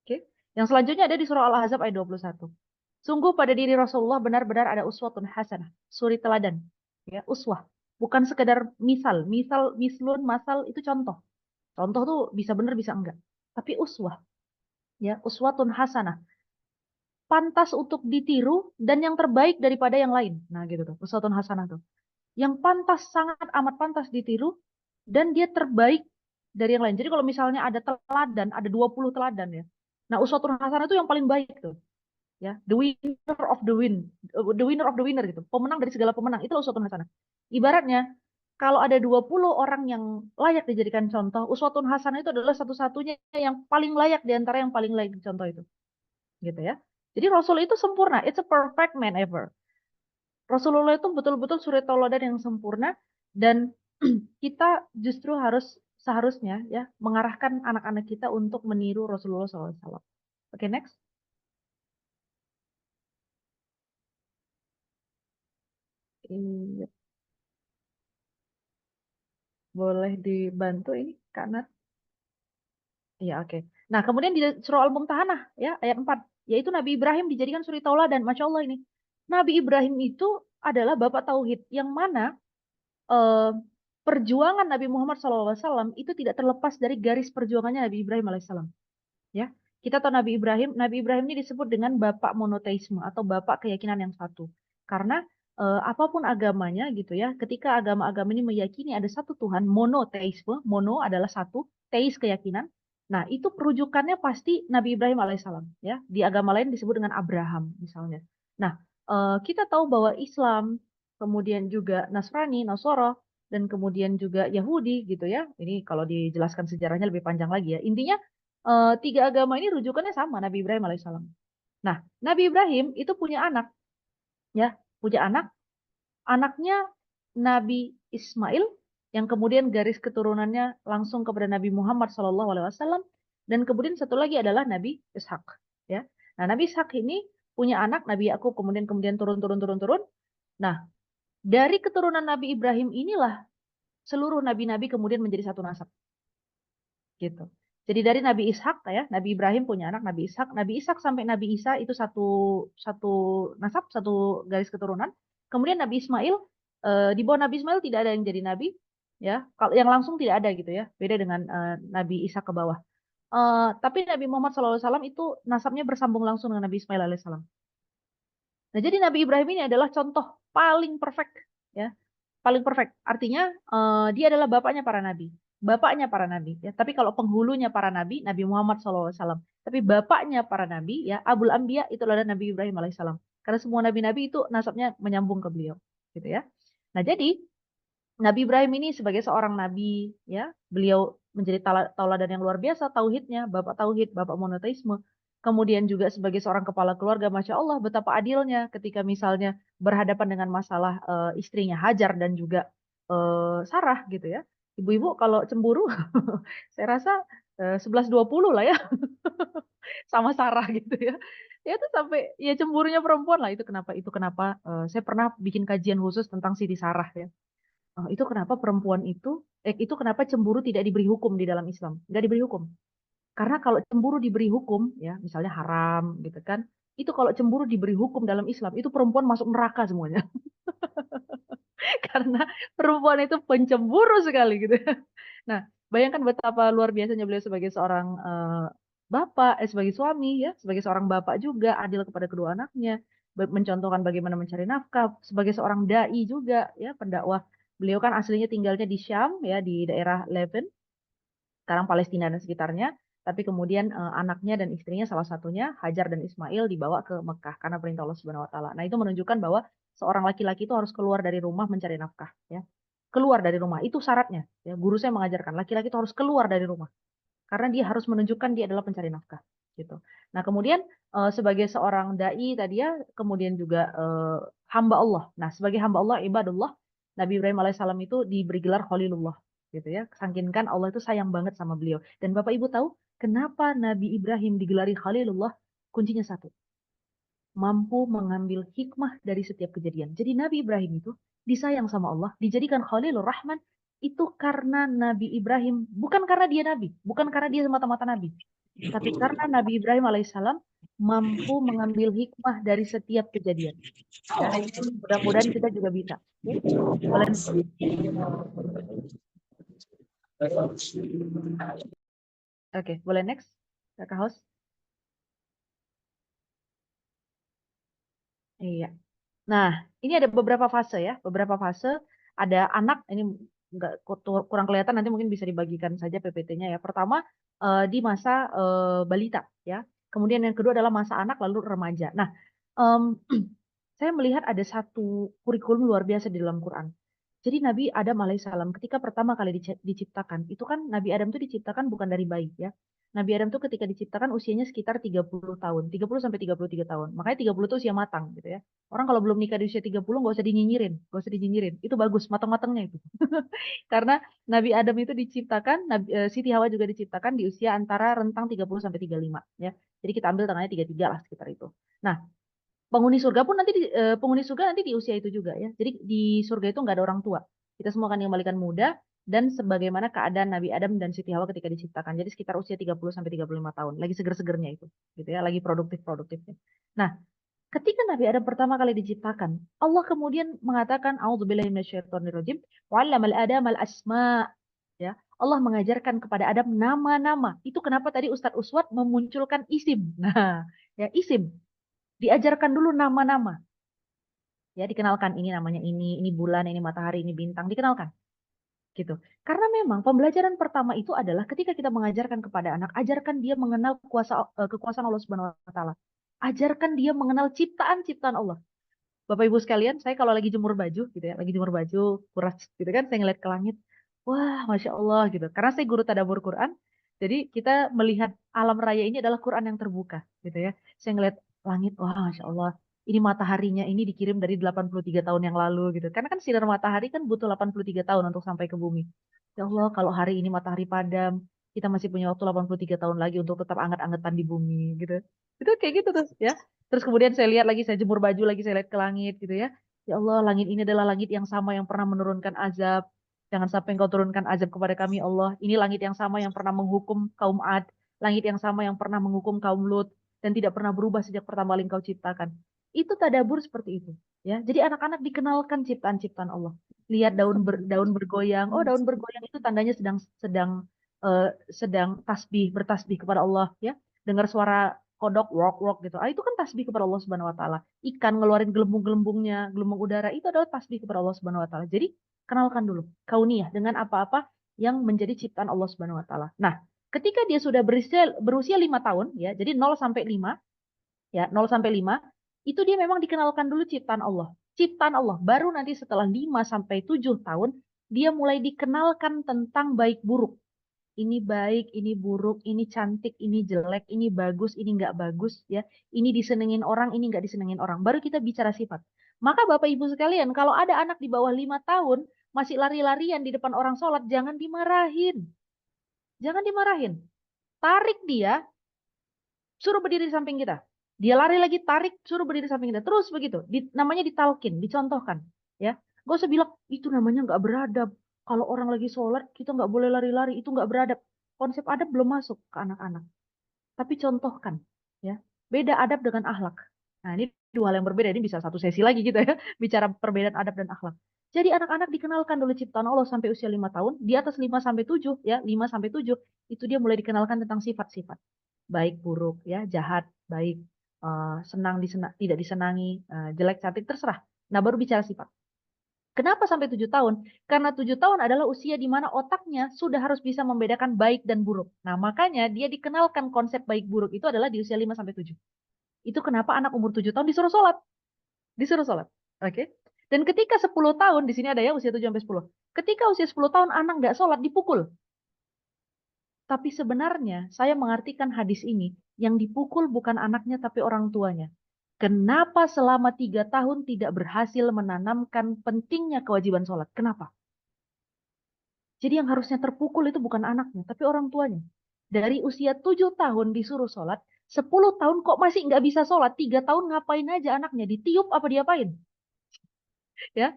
Oke. Yang selanjutnya ada di surah Al-Ahzab ayat 21. Sungguh pada diri Rasulullah benar-benar ada uswatun hasanah, suri teladan. Ya, uswah. Bukan sekedar misal, mislun, masal itu contoh. Contoh tuh bisa benar bisa enggak. Tapi uswah, ya, uswatun hasanah. Pantas untuk ditiru dan yang terbaik daripada yang lain. Nah, gitu tuh, uswatun hasanah tuh. Yang pantas sangat amat pantas ditiru dan dia terbaik dari yang lain. Jadi kalau misalnya ada teladan, ada 20 teladan ya. Nah, uswatun hasanah itu yang paling baik tuh. Ya, the winner of the winner gitu. Pemenang dari segala pemenang itu uswatun hasanah. Ibaratnya kalau ada 20 orang yang layak dijadikan contoh, uswatun hasanah itu adalah satu-satunya yang paling layak di antara yang paling layak contoh itu. Gitu ya. Jadi Rasul itu sempurna, it's a perfect man ever. Rasulullah itu betul-betul suri tauladan yang sempurna dan kita justru seharusnya ya mengarahkan anak-anak kita untuk meniru Rasulullah SAW. Oke, next. Iya. Boleh dibantu ini karena iya oke. Nah, kemudian di surah Al-Mumtahanah ya ayat 4 yaitu Nabi Ibrahim dijadikan suri tauladan. Masya Allah ini. Nabi Ibrahim itu adalah bapak tauhid yang mana eh, perjuangan Nabi Muhammad SAW itu tidak terlepas dari garis perjuangannya Nabi Ibrahim alaihissalam. Ya, kita tahu Nabi Ibrahim ini disebut dengan bapak monoteisme atau bapak keyakinan yang satu. Karena apapun agamanya gitu ya, ketika agama-agama ini meyakini ada satu Tuhan, monoteisme, mono adalah satu, teis keyakinan. Nah, itu perujukannya pasti Nabi Ibrahim alaihissalam ya. Di agama lain disebut dengan Abraham misalnya. Nah, kita tahu bahwa Islam, kemudian juga Nasrani, Nasoro, dan kemudian juga Yahudi gitu ya. Ini kalau dijelaskan sejarahnya lebih panjang lagi ya. Intinya tiga agama ini rujukannya sama Nabi Ibrahim alaihissalam. Nah, Nabi Ibrahim itu punya anak, ya, punya anak. Anaknya Nabi Ismail yang kemudian garis keturunannya langsung kepada Nabi Muhammad SAW dan kemudian satu lagi adalah Nabi Ishak, ya. Nah, Nabi Ishak ini punya anak Nabi Yakub kemudian turun. Nah, dari keturunan Nabi Ibrahim inilah seluruh nabi-nabi kemudian menjadi satu nasab, gitu. Jadi dari Nabi Ishak ya, Nabi Ibrahim punya anak Nabi Ishak sampai Nabi Isa itu satu nasab, satu garis keturunan. Kemudian Nabi Ismail di bawah Nabi Ismail tidak ada yang jadi nabi ya. Kalau yang langsung tidak ada gitu ya. Beda dengan Nabi Isa ke bawah. Tapi Nabi Muhammad SAW itu nasabnya bersambung langsung dengan Nabi Ismail alaihissalam. Nah, jadi Nabi Ibrahim ini adalah contoh paling perfect ya. Paling perfect. Artinya dia adalah bapaknya para nabi. Bapaknya para nabi ya. Tapi kalau penghulunya para nabi, Nabi Muhammad SAW. Tapi bapaknya para nabi ya, Abul Anbiya itu adalah Nabi Ibrahim alaihissalam. Karena semua nabi-nabi itu nasabnya menyambung ke beliau, gitu ya. Nah, jadi Nabi Ibrahim ini sebagai seorang nabi ya, beliau menjadi tauladan yang luar biasa tauhidnya, bapak tauhid, bapak monoteisme. Kemudian juga sebagai seorang kepala keluarga, Masya Allah betapa adilnya ketika misalnya berhadapan dengan masalah istrinya Hajar dan juga Sarah gitu ya. Ibu-ibu kalau cemburu, saya rasa 11-20 lah ya, sama Sarah gitu ya. Ya itu sampai ya cemburunya perempuan lah itu kenapa saya pernah bikin kajian khusus tentang Siti Sarah ya. Itu kenapa perempuan itu kenapa cemburu tidak diberi hukum di dalam Islam? Nggak diberi hukum. Karena kalau cemburu diberi hukum, ya misalnya haram gitu kan, itu kalau cemburu diberi hukum dalam Islam, itu perempuan masuk neraka semuanya. Karena perempuan itu pencemburu sekali gitu. Nah, bayangkan betapa luar biasanya beliau sebagai seorang bapak, sebagai suami ya, sebagai seorang bapak juga adil kepada kedua anaknya, mencontohkan bagaimana mencari nafkah, sebagai seorang dai juga ya, pendakwah. Beliau kan aslinya tinggalnya di Syam ya, di daerah Levant, sekarang Palestina dan sekitarnya. Tapi kemudian anaknya dan istrinya salah satunya Hajar dan Ismail dibawa ke Mekah karena perintah Allah Subhanahu Wa Taala. Nah, itu menunjukkan bahwa seorang laki-laki itu harus keluar dari rumah mencari nafkah ya. keluar dari rumah. Itu syaratnya. Ya, guru saya mengajarkan laki-laki itu harus keluar dari rumah karena dia harus menunjukkan dia adalah pencari nafkah. Gitu. Nah kemudian sebagai seorang dai tadi ya, kemudian juga hamba Allah. Nah sebagai hamba Allah, ibadullah, Nabi Ibrahim alaihissalam itu diberi gelar Khalilullah, gitu ya. Saking Allah itu sayang banget sama beliau. Dan Bapak Ibu tahu kenapa Nabi Ibrahim digelari Khalilullah? Kuncinya satu, mampu mengambil hikmah dari setiap kejadian. Jadi Nabi Ibrahim itu disayang sama Allah, dijadikan Khalilur Rahman itu karena Nabi Ibrahim, bukan karena dia Nabi, bukan karena dia semata-mata Nabi, tapi karena Nabi Ibrahim alaihissalam mampu mengambil hikmah dari setiap kejadian. Ya, mudah-mudahan kita juga bisa. Oke, boleh. Oke, boleh next, Kakak host. Iya. Nah, ini ada beberapa fase ya, beberapa fase. Ada anak, ini nggak kurang kelihatan, nanti mungkin bisa dibagikan saja PPT-nya ya. Pertama di masa balita ya. Kemudian yang kedua adalah masa anak lalu remaja. Nah, saya melihat ada satu kurikulum luar biasa di dalam Quran. Jadi Nabi Adam alaihissalam ketika pertama kali diciptakan, itu kan Nabi Adam itu diciptakan bukan dari bayi ya. Nabi Adam tuh ketika diciptakan usianya sekitar 30 tahun, 30 sampai 33 tahun. Makanya 30 itu usia matang gitu ya. Orang kalau belum nikah di usia 30 nggak usah dinyinyirin, nggak usah dinyinyirin. Itu bagus, matang-matangnya itu. Karena Nabi Adam itu diciptakan, Siti Hawa juga diciptakan di usia antara rentang 30 sampai 35 ya. Jadi kita ambil tanggalnya 33 lah sekitar itu. Nah, penghuni surga pun nanti penghuni surga nanti di usia itu juga ya. Jadi di surga itu nggak ada orang tua. Kita semua akan dikembalikan muda dan sebagaimana keadaan Nabi Adam dan Siti Hawa ketika diciptakan. Jadi sekitar usia 30 sampai 35 tahun. Lagi seger-segernya itu, gitu ya, lagi produktif-produktifnya. Nah, ketika Nabi Adam pertama kali diciptakan, Allah kemudian mengatakan a'udzubillahi minasyaitonirrajim wa 'allamal Adama al-asma'. Ya, Allah mengajarkan kepada Adam nama-nama. Itu kenapa tadi Ustadz Uswat memunculkan isim. Nah, ya isim. Diajarkan dulu nama-nama. Ya, dikenalkan ini namanya ini bulan, ini matahari, ini bintang, dikenalkan. Gitu. Karena memang pembelajaran pertama itu adalah ketika kita mengajarkan kepada anak, ajarkan dia mengenal kekuasaan Allah Subhanahu wa taala. Ajarkan dia mengenal ciptaan-ciptaan Allah. Bapak Ibu sekalian, saya kalau lagi jemur baju gitu ya, lagi jemur baju, kuras gitu kan, saya ngeliat ke langit. Wah, Masya Allah gitu. Karena saya guru tadabbur Quran, jadi kita melihat alam raya ini adalah Quran yang terbuka gitu ya. Saya ngeliat langit, wah Masya Allah. Ini mataharinya ini dikirim dari 83 tahun yang lalu gitu. Karena kan sinar matahari kan butuh 83 tahun untuk sampai ke bumi. Ya Allah, kalau hari ini matahari padam, kita masih punya waktu 83 tahun lagi untuk tetap anget-angetan di bumi gitu. Itu kayak gitu terus ya. Terus kemudian saya lihat lagi, saya jemur baju lagi, saya lihat ke langit gitu ya. Ya Allah, langit ini adalah langit yang sama yang pernah menurunkan azab. Jangan sampai engkau turunkan azab kepada kami Allah. Ini langit yang sama yang pernah menghukum kaum Ad. Langit yang sama yang pernah menghukum kaum Lut. Dan tidak pernah berubah sejak pertama kali engkau ciptakan. Itu tadabur seperti itu. Ya, jadi anak-anak dikenalkan ciptaan-ciptaan Allah. Lihat daun bergoyang. Oh, daun bergoyang itu tandanya sedang bertasbih kepada Allah. Ya, dengar suara kodok wok gitu. Itu kan tasbih kepada Allah Subhanahu wa taala. Ikan ngeluarin gelembung-gelembungnya, gelembung udara itu adalah tasbih kepada Allah Subhanahu wa taala. Jadi kenalkan dulu kauniyah dengan apa-apa yang menjadi ciptaan Allah Subhanahu wa taala. Nah, ketika dia sudah berusia 5 tahun ya, jadi 0 sampai 5 ya, 0 sampai 5 itu dia memang dikenalkan dulu ciptaan Allah. Ciptaan Allah baru nanti setelah 5 sampai 7 tahun dia mulai dikenalkan tentang baik buruk. Ini baik, ini buruk, ini cantik, ini jelek, ini bagus, ini nggak bagus, ya. Ini disenengin orang, ini nggak disenengin orang. Baru kita bicara sifat. Maka Bapak Ibu sekalian, kalau ada anak di bawah 5 tahun, masih lari-larian di depan orang sholat, jangan dimarahin. Jangan dimarahin. Tarik dia, suruh berdiri di samping kita. Dia lari lagi, tarik, suruh berdiri di samping kita. Terus begitu, namanya ditalkin, dicontohkan. Ya, gak usah bilang, itu namanya nggak beradab. Kalau orang lagi sholat, kita nggak boleh lari-lari, itu nggak beradab. Konsep adab belum masuk ke anak-anak. Tapi contohkan, ya. Beda adab dengan akhlak. Nah, ini dua hal yang berbeda. Ini bisa satu sesi lagi gitu ya, bicara perbedaan adab dan akhlak. Jadi anak-anak dikenalkan dulu ciptaan Allah sampai usia 5 tahun, di atas 5 sampai 7 ya, 5 sampai 7 itu dia mulai dikenalkan tentang sifat-sifat. Baik, buruk, ya, jahat, baik, senang, tidak disenangi, jelek, cantik, terserah. Nah, baru bicara sifat. Kenapa sampai 7 tahun? Karena 7 tahun adalah usia di mana otaknya sudah harus bisa membedakan baik dan buruk. Nah, makanya dia dikenalkan konsep baik buruk itu adalah di usia 5 sampai 7. Itu kenapa anak umur 7 tahun disuruh sholat. Disuruh sholat. Oke. Dan ketika 10 tahun, di sini ada ya usia 7 sampai 10. Ketika usia 10 tahun anak nggak sholat, dipukul. Tapi sebenarnya saya mengartikan hadis ini, yang dipukul bukan anaknya tapi orang tuanya. Kenapa selama 3 tahun tidak berhasil menanamkan pentingnya kewajiban sholat? Kenapa? Jadi yang harusnya terpukul itu bukan anaknya, tapi orang tuanya. Dari usia 7 tahun disuruh sholat, 10 tahun kok masih nggak bisa sholat, 3 tahun ngapain aja anaknya? Ditiup apa diapain? Ya,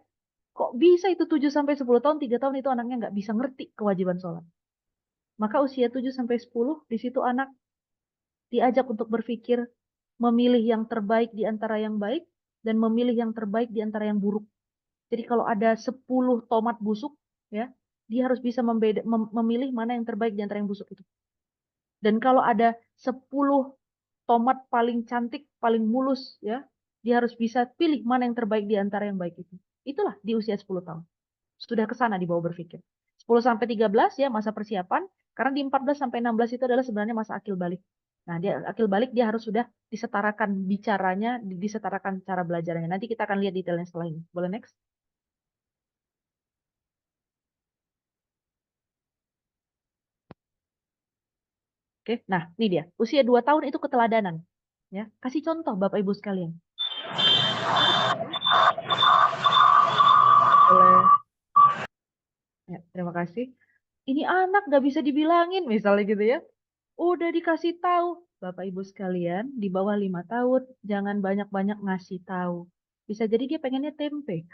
kok bisa itu 7 sampai 10 tahun, 3 tahun itu anaknya nggak bisa ngerti kewajiban sholat. Maka usia 7 sampai 10, di situ anak diajak untuk berpikir, memilih yang terbaik di antara yang baik, dan memilih yang terbaik di antara yang buruk. Jadi kalau ada 10 tomat busuk, ya, dia harus bisa memilih mana yang terbaik di antara yang busuk itu. Dan kalau ada 10 tomat paling cantik, paling mulus, ya, dia harus bisa pilih mana yang terbaik di antara yang baik itu. Itulah di usia 10 tahun. Sudah ke sana dibawa berpikir. 10 sampai 13 ya masa persiapan, karena di 14 sampai 16 itu adalah sebenarnya masa akil balik. Nah, dia akil balik dia harus sudah disetarakan bicaranya, disetarakan cara belajarnya. Nanti kita akan lihat detailnya setelah ini. Boleh next? Oke, nah ini dia. Usia 2 tahun itu keteladanan. Ya, kasih contoh Bapak Ibu sekalian. Boleh. Ya, terima kasih. Ini anak gak bisa dibilangin misalnya gitu ya. Udah dikasih tahu. Bapak Ibu sekalian, di bawah 5 tahun, jangan banyak-banyak ngasih tahu. Bisa jadi dia pengennya tempe.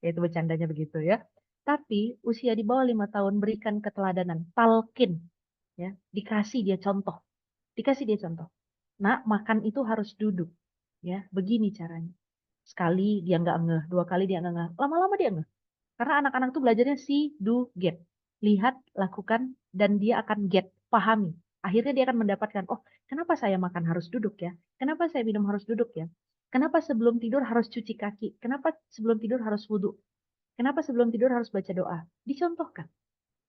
Ya, itu bercandanya begitu ya. Tapi usia di bawah 5 tahun berikan keteladanan. Talkin. Ya, dikasih dia contoh. Dikasih dia contoh. Nak, makan itu harus duduk. Ya, begini caranya. Sekali dia nggak ngeh, 2 kali dia nggak ngeh. Lama-lama dia ngeh. Karena anak-anak tuh belajarnya see, do, get. Lihat, lakukan, dan dia akan get, pahami. Akhirnya dia akan mendapatkan, oh kenapa saya makan harus duduk ya? Kenapa saya minum harus duduk ya? Kenapa sebelum tidur harus cuci kaki? Kenapa sebelum tidur harus wudhu? Kenapa sebelum tidur harus baca doa? Dicontohkan.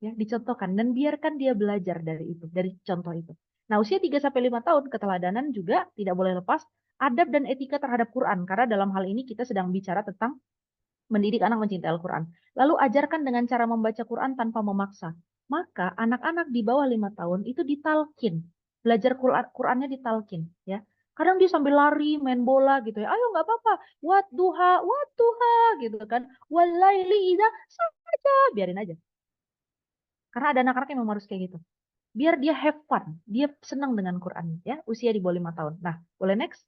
Ya, dicontohkan. Dan biarkan dia belajar dari itu, dari contoh itu. Nah, usia 3-5 tahun, keteladanan juga tidak boleh lepas adab dan etika terhadap Quran. Karena dalam hal ini kita sedang bicara tentang mendidik anak mencintai Al-Quran. Lalu ajarkan dengan cara membaca Quran tanpa memaksa. Maka anak-anak di bawah 5 tahun itu ditalkin. Belajar Qurannya ditalkin. Ya. Kadang dia sambil lari, main bola gitu ya. Ayo nggak apa-apa. Wadduha gitu kan. Walaili idza saja. Biarin aja. Karena ada anak-anak yang memang harus kayak gitu. Biar dia have fun. Dia senang dengan Quran. Ya. Usia di bawah 5 tahun. Nah, boleh next?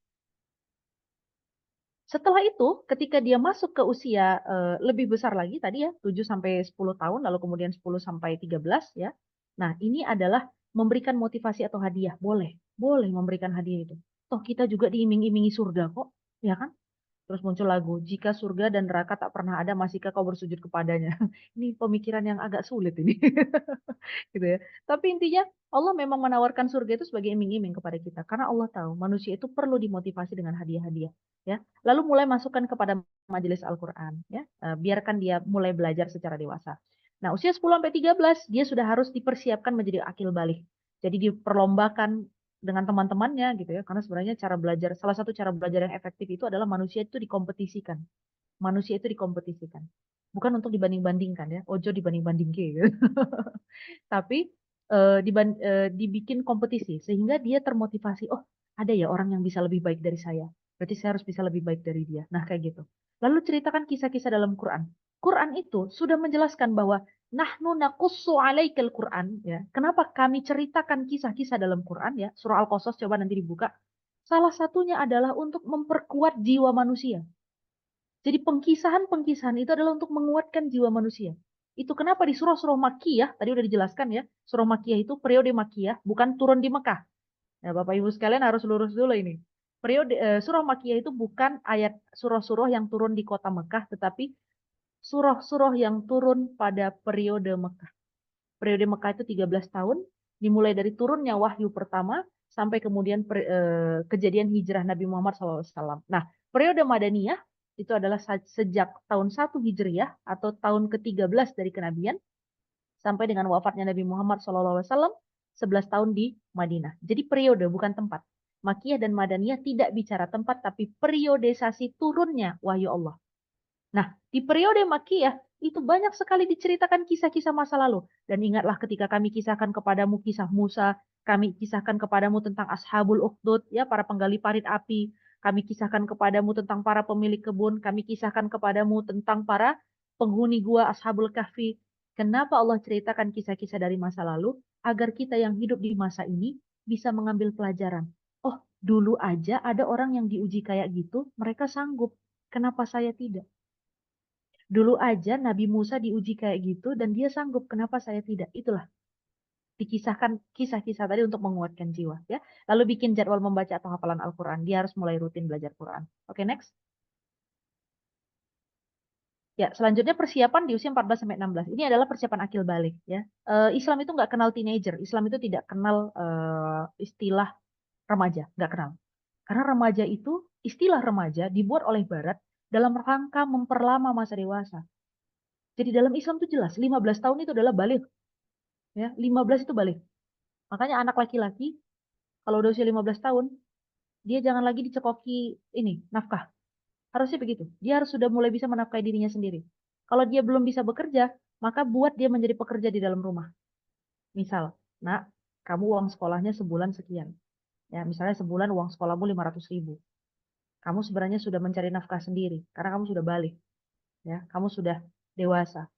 Setelah itu, ketika dia masuk ke usia lebih besar lagi tadi ya, 7 sampai 10 tahun, lalu kemudian 10 sampai 13 ya. Nah, ini adalah memberikan motivasi atau hadiah. Boleh, boleh memberikan hadiah itu. Toh kita juga diiming-imingi surga kok, ya kan? Terus muncul lagu, jika surga dan neraka tak pernah ada, masihkah kau bersujud kepadanya? Ini pemikiran yang agak sulit ini. Gitu ya. Tapi intinya Allah memang menawarkan surga itu sebagai iming-iming kepada kita. Karena Allah tahu manusia itu perlu dimotivasi dengan hadiah-hadiah. Ya. Lalu mulai masukkan kepada majelis Al-Quran. Ya. Biarkan dia mulai belajar secara dewasa. Nah usia 10-13 dia sudah harus dipersiapkan menjadi akil balik. Jadi diperlombakan dengan teman-temannya gitu ya. Karena sebenarnya cara belajar, salah satu cara belajar yang efektif itu adalah manusia itu dikompetisikan. Manusia itu dikompetisikan. Bukan untuk dibanding-bandingkan ya. Ojo dibanding-bandingke gitu. Tapi dibikin kompetisi sehingga dia termotivasi. Oh, ada ya orang yang bisa lebih baik dari saya. Berarti saya harus bisa lebih baik dari dia. Nah, kayak gitu. Lalu ceritakan kisah-kisah dalam Quran. Quran itu sudah menjelaskan bahwa nahnu naqussu 'alaikal Quran ya. Kenapa kami ceritakan kisah-kisah dalam Quran ya? Surah Al-Qasas coba nanti dibuka. Salah satunya adalah untuk memperkuat jiwa manusia. Jadi pengkisahan-pengkisahan itu adalah untuk menguatkan jiwa manusia. Itu kenapa di surah-surah Makkiyah, tadi udah dijelaskan ya, surah Makkiyah itu periode Makkiyah, bukan turun di Mekah. Nah, Bapak Ibu sekalian harus lurus dulu ini. Surah Makkiyah itu bukan ayat surah-surah yang turun di kota Mekah, tetapi surah-surah yang turun pada periode Mekah. Periode Mekah itu 13 tahun, dimulai dari turunnya wahyu pertama, sampai kemudian kejadian hijrah Nabi Muhammad SAW. Nah, periode Madaniyah, itu adalah sejak tahun 1 Hijriyah atau tahun ke-13 dari kenabian sampai dengan wafatnya Nabi Muhammad SAW 11 tahun di Madinah. Jadi periode bukan tempat. Makiyah dan Madaniyah tidak bicara tempat, tapi periodisasi turunnya wahyu Allah. Nah, di periode Makiyah, itu banyak sekali diceritakan kisah-kisah masa lalu. Dan ingatlah ketika kami kisahkan kepadamu kisah Musa, kami kisahkan kepadamu tentang Ashabul Ukhdud, ya, para penggali parit api. Kami kisahkan kepadamu tentang para pemilik kebun. Kami kisahkan kepadamu tentang para penghuni gua Ashabul Kahfi. Kenapa Allah ceritakan kisah-kisah dari masa lalu? Agar kita yang hidup di masa ini bisa mengambil pelajaran. Oh, dulu aja ada orang yang diuji kayak gitu, mereka sanggup. Kenapa saya tidak? Dulu aja Nabi Musa diuji kayak gitu dan dia sanggup. Kenapa saya tidak? Itulah dikisahkan kisah-kisah tadi untuk menguatkan jiwa, ya. Lalu bikin jadwal membaca atau hafalan Al-Qur'an. Dia harus mulai rutin belajar Quran. Oke, next. Ya, selanjutnya persiapan di usia 14 sampai 16. Ini adalah persiapan akil balik, ya. Islam itu nggak kenal teenager. Islam itu tidak kenal istilah remaja, nggak kenal. Karena remaja itu, istilah remaja dibuat oleh Barat dalam rangka memperlama masa dewasa. Jadi dalam Islam itu jelas, 15 tahun itu adalah balik. Ya, 15 itu balik. Makanya anak laki-laki kalau udah usia 15 tahun, dia jangan lagi dicekoki ini, nafkah. Harusnya begitu. Dia harus sudah mulai bisa menafkahi dirinya sendiri. Kalau dia belum bisa bekerja, maka buat dia menjadi pekerja di dalam rumah. Misal, nak, kamu uang sekolahnya sebulan sekian. Ya, misalnya sebulan uang sekolahmu 500.000. Kamu sebenarnya sudah mencari nafkah sendiri, karena kamu sudah balik. Ya, kamu sudah dewasa.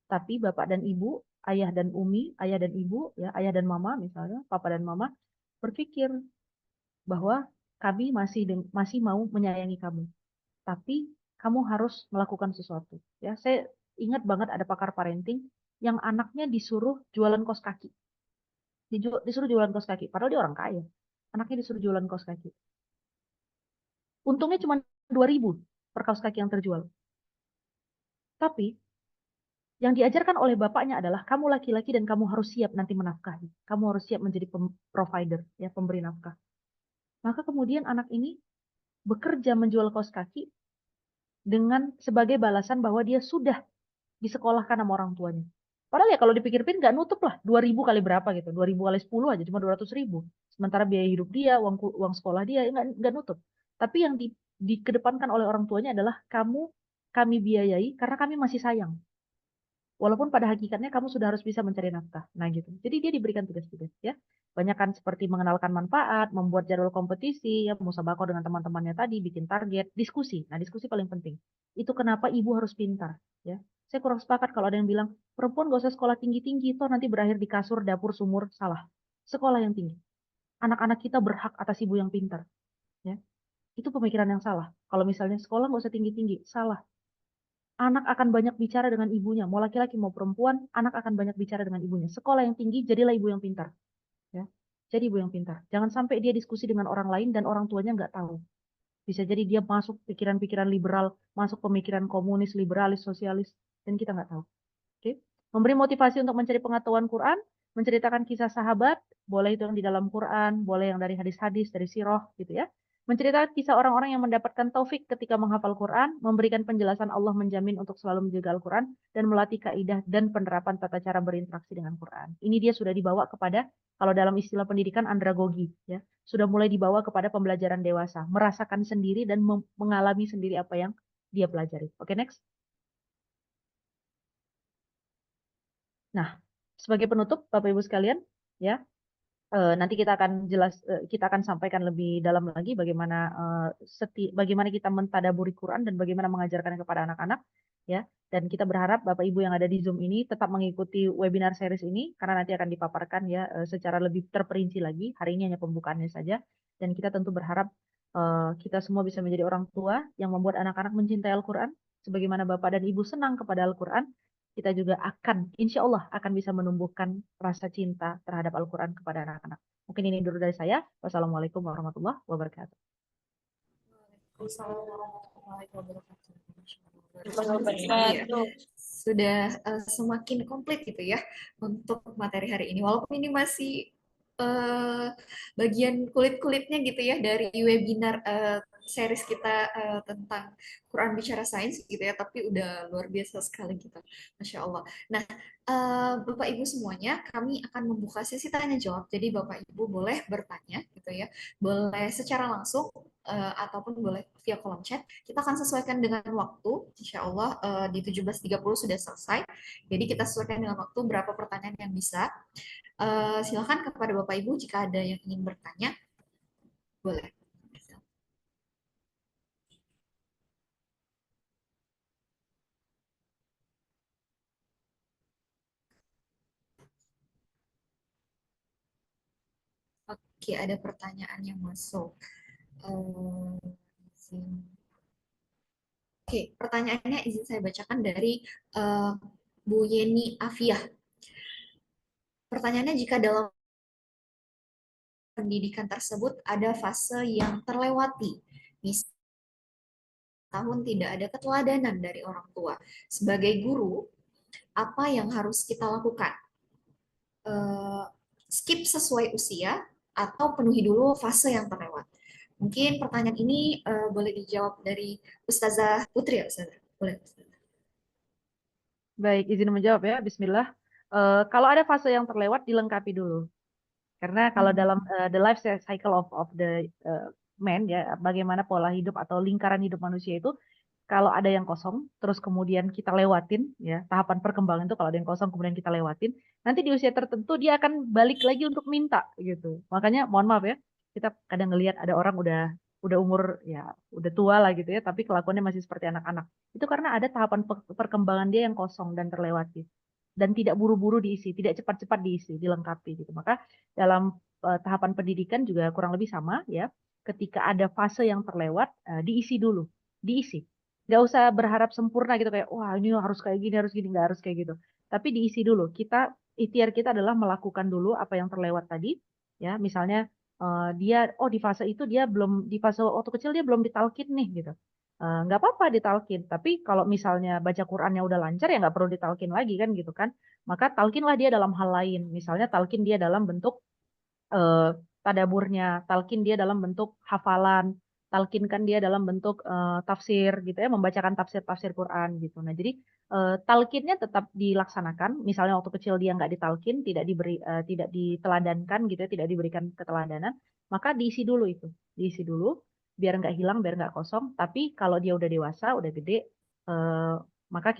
Tapi bapak dan ibu, ayah dan umi, ayah dan ibu, ya, ayah dan mama misalnya, papa dan mama berpikir bahwa kami masih mau menyayangi kamu. Tapi kamu harus melakukan sesuatu. Ya, saya ingat banget ada pakar parenting yang anaknya disuruh jualan kaos kaki. Disuruh jualan kaos kaki, padahal dia orang kaya. Anaknya disuruh jualan kaos kaki. Untungnya cuma 2.000 per kaos kaki yang terjual. Tapi yang diajarkan oleh bapaknya adalah kamu laki-laki dan kamu harus siap nanti menafkahi. Kamu harus siap menjadi provider, ya, pemberi nafkah. Maka kemudian anak ini bekerja menjual kaos kaki dengan sebagai balasan bahwa dia sudah disekolahkan sama orang tuanya. Padahal ya kalau dipikir-pikir nggak nutup lah, 2.000 kali berapa gitu, 2.000 kali 10 aja cuma 200.000. Sementara biaya hidup dia, uang sekolah dia nggak nutup. Tapi yang dikedepankan oleh orang tuanya adalah kami biayai karena kami masih sayang. Walaupun pada hakikatnya kamu sudah harus bisa mencari nafkah. Nah gitu. Jadi dia diberikan tugas-tugas, ya. Banyak kan seperti mengenalkan manfaat, membuat jadwal kompetisi, ya, musabakoh dengan teman-temannya tadi, bikin target, diskusi. Nah, diskusi paling penting. Itu kenapa ibu harus pintar, ya. Saya kurang sepakat kalau ada yang bilang perempuan gak usah sekolah tinggi-tinggi, toh nanti berakhir di kasur, dapur, sumur. Salah. Sekolah yang tinggi. Anak-anak kita berhak atas ibu yang pintar, ya. Itu pemikiran yang salah. Kalau misalnya sekolah gak usah tinggi-tinggi, salah. Anak akan banyak bicara dengan ibunya, mau laki-laki mau perempuan, anak akan banyak bicara dengan ibunya. Sekolah yang tinggi, jadilah ibu yang pintar. Ya. Jadi ibu yang pintar. Jangan sampai dia diskusi dengan orang lain dan orang tuanya nggak tahu. Bisa jadi dia masuk pikiran-pikiran liberal, masuk pemikiran komunis, liberalis, sosialis, dan kita nggak tahu. Oke. Memberi motivasi untuk mencari pengetahuan Quran, menceritakan kisah sahabat, boleh itu yang di dalam Quran, boleh yang dari hadis-hadis, dari sirah, gitu ya. Menceritakan kisah orang-orang yang mendapatkan taufik ketika menghafal Quran, memberikan penjelasan Allah menjamin untuk selalu menjaga Al-Quran, dan melatih kaidah dan penerapan tata cara berinteraksi dengan Quran. Ini dia sudah dibawa kepada, kalau dalam istilah pendidikan, andragogi, ya, sudah mulai dibawa kepada pembelajaran dewasa, merasakan sendiri dan mengalami sendiri apa yang dia pelajari. Oke, next. Nah, sebagai penutup, Bapak Ibu sekalian, ya, nanti kita akan sampaikan lebih dalam lagi bagaimana bagaimana kita mentadaburi Quran dan bagaimana mengajarkannya kepada anak-anak, ya. Dan kita berharap Bapak Ibu yang ada di Zoom ini tetap mengikuti webinar series ini karena nanti akan dipaparkan, ya, secara lebih terperinci lagi. Hari ini hanya pembukaannya saja, dan kita tentu berharap kita semua bisa menjadi orang tua yang membuat anak-anak mencintai Al-Quran sebagaimana Bapak dan Ibu senang kepada Al-Quran. Kita juga insya Allah akan bisa menumbuhkan rasa cinta terhadap Al-Quran kepada anak-anak. Mungkin ini dulu dari saya. Wassalamualaikum warahmatullahi wabarakatuh. Iya, sudah semakin komplit gitu ya untuk materi hari ini. Walaupun ini masih bagian kulit-kulitnya gitu ya dari webinar series kita tentang Quran bicara sains gitu ya, tapi udah luar biasa sekali gitu, Masya Allah. Nah, Bapak Ibu semuanya, kami akan membuka sesi tanya jawab. Jadi Bapak Ibu boleh bertanya gitu ya, boleh secara langsung ataupun boleh via kolom chat. Kita akan sesuaikan dengan waktu, Insya Allah di 17.30 sudah selesai. Jadi kita sesuaikan dengan waktu berapa pertanyaan yang bisa. Silakan kepada Bapak Ibu jika ada yang ingin bertanya, boleh. Oke, ada pertanyaan yang masuk. Oke, pertanyaannya izin saya bacakan dari Bu Yeni Afiah. Pertanyaannya, jika dalam pendidikan tersebut ada fase yang terlewati, misal tahun tidak ada keteladanan dari orang tua. Sebagai guru, apa yang harus kita lakukan? Skip sesuai usia atau penuhi dulu fase yang terlewat? Mungkin pertanyaan ini boleh dijawab dari Ustazah Putri ya, Ustazah? Boleh, Ustazah. Baik, izin menjawab ya. Bismillah. Kalau ada fase yang terlewat, dilengkapi dulu. Karena kalau dalam the life cycle of the man ya, bagaimana pola hidup atau lingkaran hidup manusia itu, kalau ada yang kosong, terus kemudian kita lewatin ya, tahapan perkembangan itu kalau ada yang kosong kemudian kita lewatin, nanti di usia tertentu dia akan balik lagi untuk minta gitu. Makanya mohon maaf ya, kita kadang ngelihat ada orang udah umur ya udah tua lah gitu ya, tapi kelakuannya masih seperti anak-anak. Itu karena ada tahapan perkembangan dia yang kosong dan terlewati. Dan tidak buru-buru diisi, tidak cepat-cepat diisi, dilengkapi gitu. Maka dalam tahapan pendidikan juga kurang lebih sama ya. Ketika ada fase yang terlewat, diisi dulu, diisi. Nggak usah berharap sempurna gitu kayak wah ini harus kayak gini, harus gini, nggak harus kayak gitu. Tapi diisi dulu. Ikhtiar kita adalah melakukan dulu apa yang terlewat tadi. Ya, misalnya dia di fase itu dia belum di fase waktu kecil dia belum ditalkin nih gitu. Nggak apa-apa ditalkin, tapi kalau misalnya baca Qurannya udah lancar ya nggak perlu ditalkin lagi kan gitu kan. Maka talkinlah dia dalam hal lain, misalnya talkin dia dalam bentuk tadaburnya, talkin dia dalam bentuk hafalan, talkinkan dia dalam bentuk tafsir gitu ya, membacakan tafsir-tafsir Quran gitu. Nah jadi talkinnya tetap dilaksanakan, misalnya waktu kecil dia nggak ditalkin, tidak diteladankan gitu ya, tidak diberikan keteladanan, maka diisi dulu itu, diisi dulu biar nggak hilang, biar nggak kosong. Tapi kalau dia udah dewasa, udah gede, maka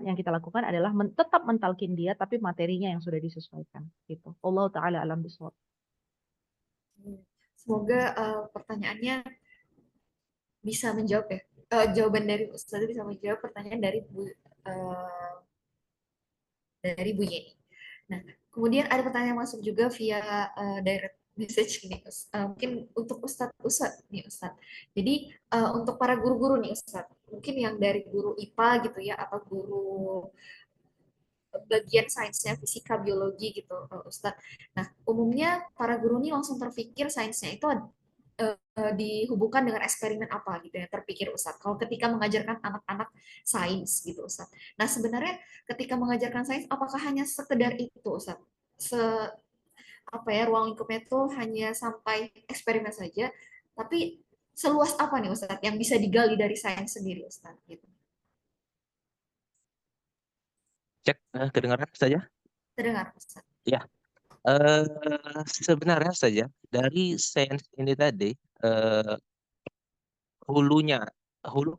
yang kita lakukan adalah tetap mentalkin dia, tapi materinya yang sudah disesuaikan. Gitu. Allah Taala alam bisawab. Semoga pertanyaannya bisa menjawab ya. Jawaban dari Ustazah bisa menjawab pertanyaan dari Bu Yeni. Nah, kemudian ada pertanyaan masuk juga via direct message nih, mungkin untuk Ustadz nih Ustadz. Jadi untuk para guru-guru nih Ustadz, mungkin yang dari guru IPA gitu ya atau guru bagian sainsnya fisika biologi gitu Ustadz. Nah, umumnya para guru ini langsung terpikir sainsnya itu dihubungkan dengan eksperimen apa gitu ya terpikir Ustadz. Kalau ketika mengajarkan anak-anak sains gitu Ustadz. Nah sebenarnya ketika mengajarkan sains apakah hanya sekedar itu Ustadz? Ruang lingkupnya itu hanya sampai eksperimen saja, tapi seluas apa nih Ustadz yang bisa digali dari sains sendiri Ustadz gitu. Cek kedengaran saja? Terdengar Ustadz. Ya. Sebenarnya saja dari sains ini tadi hulu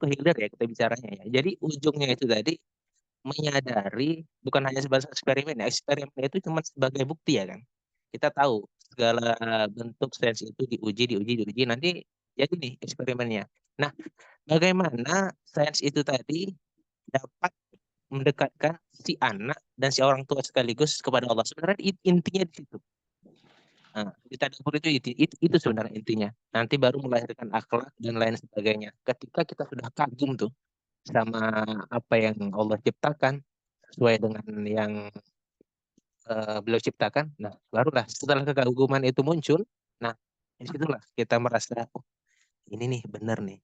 ke hilir ya kita bicaranya ya. Jadi ujungnya itu tadi menyadari bukan hanya sebatas eksperimen ya. Eksperimen itu cuma sebagai bukti ya kan. Kita tahu segala bentuk sains itu diuji nanti jadi nih eksperimennya. Nah, bagaimana sains itu tadi dapat mendekatkan si anak dan si orang tua sekaligus kepada Allah. Sebenarnya intinya di situ. Nah, di tadabbur itu sebenarnya intinya. Nanti baru melahirkan akhlak dan lain sebagainya. Ketika kita sudah kagum tuh sama apa yang Allah ciptakan sesuai dengan yang beliau ciptakan, nah barulah setelah kekaguman itu muncul, nah disitulah kita merasa oh, ini nih benar nih.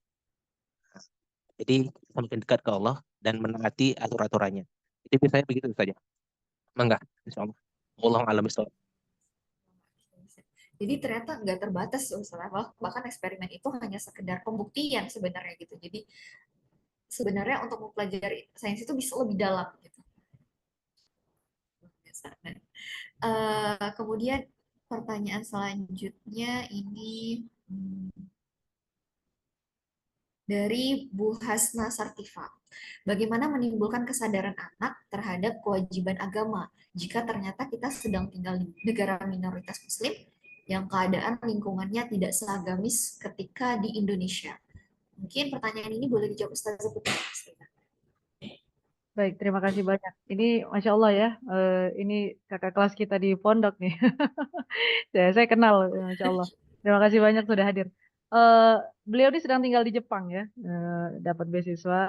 Nah, jadi semakin dekat ke Allah dan menaati aturan-aturannya. Jadi biasanya begitu saja. Mangga, insyaallah. Wallahu a'lam bishawab. Jadi ternyata nggak terbatas Ustaz. Bahkan eksperimen itu hanya sekedar pembuktian sebenarnya gitu. Jadi sebenarnya untuk mempelajari sains itu bisa lebih dalam gitu. Nah, kemudian pertanyaan selanjutnya ini dari Bu Hasna Sartifa. Bagaimana menimbulkan kesadaran anak terhadap kewajiban agama jika ternyata kita sedang tinggal di negara minoritas muslim yang keadaan lingkungannya tidak seagamis ketika di Indonesia? Mungkin pertanyaan ini boleh dijawab Ustazah Putri. Baik, terima kasih banyak. Ini Masya Allah ya, ini kakak kelas kita di pondok nih. Saya kenal, Masya Allah. Terima kasih banyak sudah hadir. Eh, Beliau ini sedang tinggal di Jepang ya, dapat beasiswa,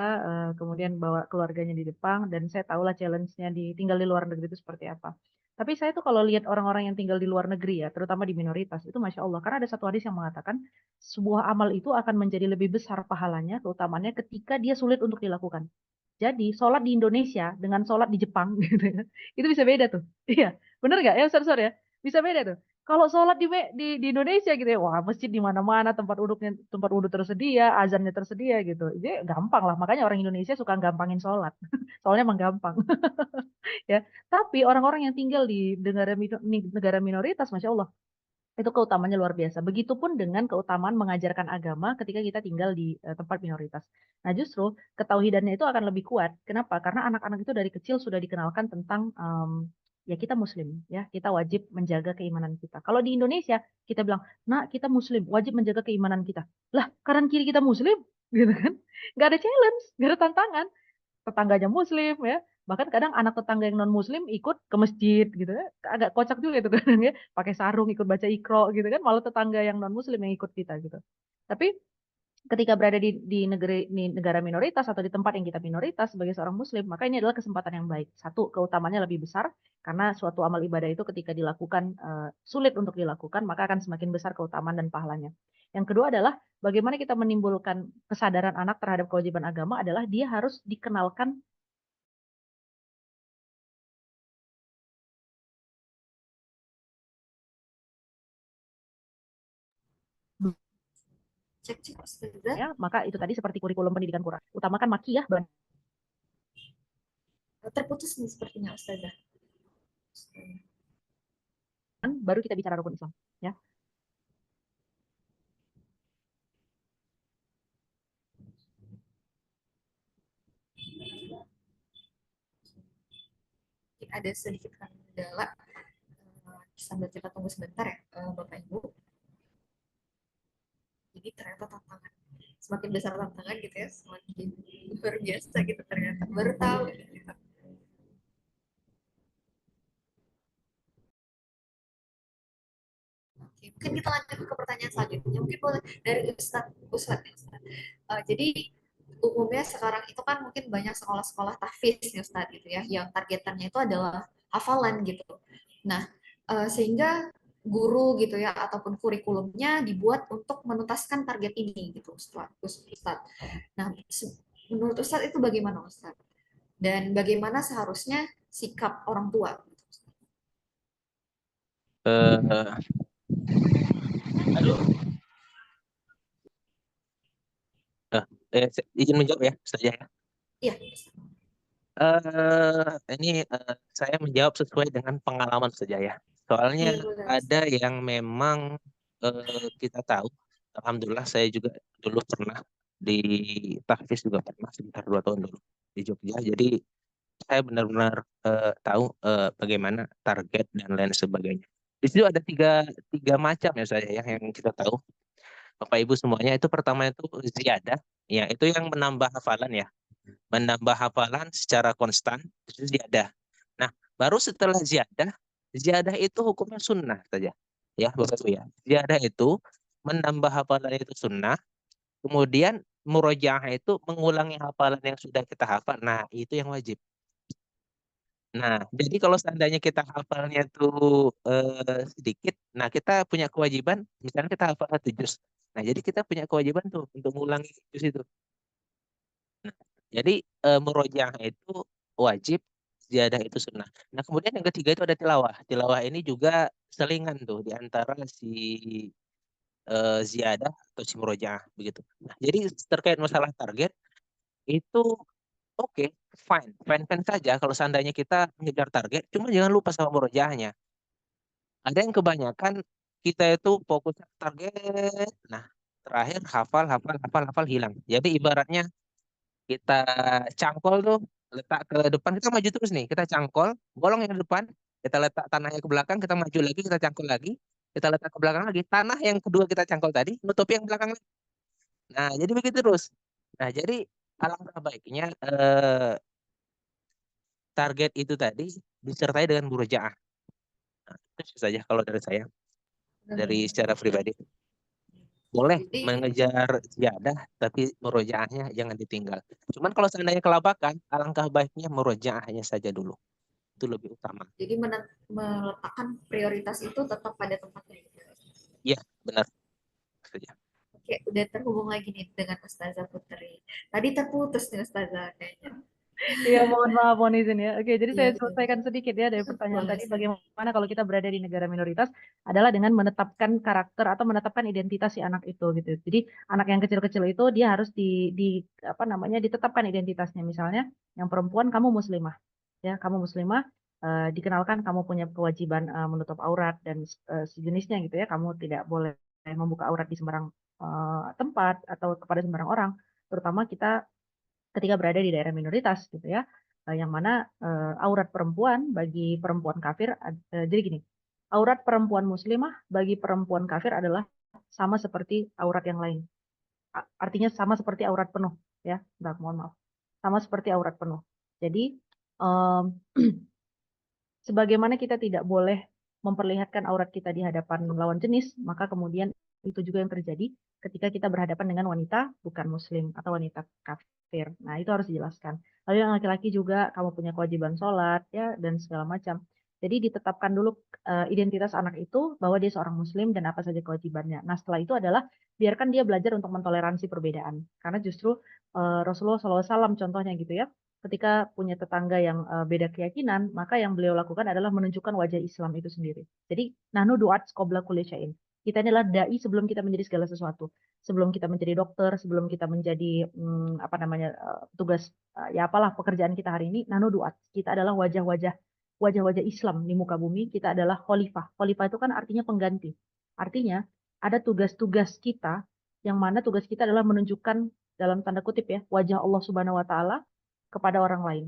kemudian bawa keluarganya di Jepang, dan saya tahulah challenge-nya tinggal di luar negeri itu seperti apa. Tapi saya tuh kalau lihat orang-orang yang tinggal di luar negeri ya, terutama di minoritas, itu Masya Allah. Karena ada satu hadis yang mengatakan, sebuah amal itu akan menjadi lebih besar pahalanya, keutamanya ketika dia sulit untuk dilakukan. Jadi sholat di Indonesia dengan sholat di Jepang gitu ya, itu bisa beda tuh. Iya, bener nggak ya Ustaz ya? Bisa beda tuh. Kalau sholat di Indonesia gitu ya, wah masjid di mana-mana, tempat wudhu tersedia, azannya tersedia gitu. Jadi gampang lah. Makanya orang Indonesia suka gampangin sholat. Soalnya emang gampang. Ya. Tapi orang-orang yang tinggal di negara minoritas, Masya Allah, itu keutamaannya luar biasa. Begitupun dengan keutamaan mengajarkan agama ketika kita tinggal di tempat minoritas. Nah, justru ketauhidannya itu akan lebih kuat. Kenapa? Karena anak-anak itu dari kecil sudah dikenalkan tentang ya kita muslim, ya kita wajib menjaga keimanan kita. Kalau di Indonesia kita bilang, nah kita muslim, wajib menjaga keimanan kita. Lah, kanan kiri kita muslim, gitu kan? Gak ada challenge, gak ada tantangan. Tetangganya muslim ya, bahkan kadang anak tetangga yang non muslim ikut ke masjid gitu ya, agak kocak juga itu kadang ya, pakai sarung ikut baca ikro gitu kan, malah tetangga yang non muslim yang ikut kita gitu. Tapi ketika berada di negara minoritas atau di tempat yang kita minoritas sebagai seorang muslim, maka ini adalah kesempatan yang baik. Satu, keutamannya lebih besar karena suatu amal ibadah itu ketika dilakukan sulit untuk dilakukan, maka akan semakin besar keutamaan dan pahalanya. Yang kedua adalah bagaimana kita menimbulkan kesadaran anak terhadap kewajiban agama adalah dia harus dikenalkan. Cek Ustazah. Ya, maka itu tadi seperti kurikulum pendidikan Quran. Utamakan makiyah, Terputus nih sepertinya Ustazah. baru kita bicara rukun Islam. Ya. Ada sedikit kendala. Sambil kita tunggu sebentar ya, Bapak Ibu. Jadi ternyata tantangan semakin besar tantangan gitu ya, semakin luar biasa gitu ternyata. Baru tahu gitu. Oke, mungkin kita lanjut ke pertanyaan selanjutnya. Mungkin boleh dari Ustadz. Jadi umumnya sekarang itu kan mungkin banyak sekolah-sekolah tahfiz ya Ustadz gitu ya, yang targetannya itu adalah hafalan gitu. Nah, sehingga guru gitu ya ataupun kurikulumnya dibuat untuk menuntaskan target ini gitu Ustadz. Nah, menurut Ustadz itu bagaimana Ustadz? Dan bagaimana seharusnya sikap orang tua? Aduh. Izin menjawab ya, saja ya. Iya. Ini saya menjawab sesuai dengan pengalaman saja ya. Soalnya ada yang memang kita tahu, alhamdulillah saya juga dulu pernah di tahfiz juga pernah sekitar 2 tahun dulu di Jogja. Jadi saya benar-benar tahu bagaimana target dan lain sebagainya. Di situ ada tiga macam ya saya yang kita tahu. Bapak Ibu semuanya itu pertama itu ziyadah, ya itu yang menambah hafalan ya, menambah hafalan secara konstan itu ziyadah. Nah baru setelah ziyadah itu hukumnya sunnah saja, ya Bapak Ibu ya. Ziyadah itu menambah hafalan itu sunnah, kemudian murojaah itu mengulangi hafalan yang sudah kita hafal. Nah itu yang wajib. Nah, jadi kalau seandainya kita hafalnya tuh sedikit, nah kita punya kewajiban, misalnya kita hafal 1 juz. Nah, jadi kita punya kewajiban tuh untuk mengulangi juz itu. Nah, jadi murojaah itu wajib, ziyadah itu sunnah. Nah, kemudian yang ketiga itu ada tilawah. Tilawah ini juga selingan tuh di antara si ziyadah atau si murojaah begitu. Nah, jadi terkait masalah target itu oke, fine, fine saja kalau seandainya kita mengejar target, cuma jangan lupa sama murojaahnya. Ada yang kebanyakan kita itu fokus ke target, nah terakhir hafal, hafal, hafal, hafal hilang. Jadi ibaratnya kita cangkol tuh, letak ke depan, kita maju terus nih, kita cangkol, bolong yang di depan, kita letak tanahnya ke belakang, kita maju lagi, kita cangkol lagi, kita letak ke belakang lagi, tanah yang kedua kita cangkol tadi, nutupi yang belakang lagi. Nah, jadi begitu terus. Nah, jadi alangkah baiknya target itu tadi disertai dengan murojaah. Nah, itu saja kalau dari saya, dari secara pribadi. Boleh Jadi mengejar ziyadah, tapi murojaahnya jangan ditinggal. Cuman kalau seandainya kelabakan, alangkah baiknya murojaahnya saja dulu. Itu lebih utama. jadi meletakkan prioritas itu tetap pada tempatnya. Iya, benar saja. Oke, udah terhubung lagi nih dengan Ustazah Putri. Tadi terputus nih Ustazah kayaknya. Iya, mohon maaf, mohon izin ya. Oke, jadi saya Iya, selesaikan sedikit ya dari pertanyaan boleh. tadi. Bagaimana kalau kita berada di negara minoritas adalah dengan menetapkan karakter atau menetapkan identitas si anak itu gitu. Jadi anak yang kecil-kecil itu dia harus di apa namanya ditetapkan identitasnya. Misalnya yang perempuan kamu muslimah, ya kamu muslimah. Dikenalkan kamu punya kewajiban menutup aurat dan sejenisnya gitu ya. Kamu tidak boleh membuka aurat di sembarang tempat atau kepada sembarang orang. Terutama kita ketika berada di daerah minoritas gitu ya, yang mana aurat perempuan bagi perempuan kafir, jadi gini, aurat perempuan muslimah bagi perempuan kafir adalah sama seperti aurat yang lain. Artinya sama seperti aurat penuh ya, Mbak, mohon maaf, sama seperti aurat penuh. Jadi sebagaimana kita tidak boleh memperlihatkan aurat kita di hadapan lawan jenis, maka kemudian itu juga yang terjadi ketika kita berhadapan dengan wanita bukan muslim atau wanita kafir. Nah, itu harus dijelaskan. Lalu yang laki-laki juga kamu punya kewajiban sholat ya dan segala macam. Jadi ditetapkan dulu identitas anak itu bahwa dia seorang muslim dan apa saja kewajibannya. Nah, setelah itu adalah biarkan dia belajar untuk mentoleransi perbedaan. Karena justru Rasulullah SAW contohnya gitu ya, ketika punya tetangga yang beda keyakinan, maka yang beliau lakukan adalah menunjukkan wajah Islam itu sendiri. Jadi, nahnu duat qabla kulli syai'in. Kita ini adalah dai sebelum kita menjadi segala sesuatu. Sebelum kita menjadi dokter, sebelum kita menjadi apa namanya tugas ya apalah pekerjaan kita hari ini, nahnu duat. Kita adalah wajah-wajah Islam di muka bumi. Kita adalah khalifah. Khalifah itu kan artinya pengganti. Artinya ada tugas-tugas kita yang mana tugas kita adalah menunjukkan dalam tanda kutip ya wajah Allah Subhanahu wa taala kepada orang lain.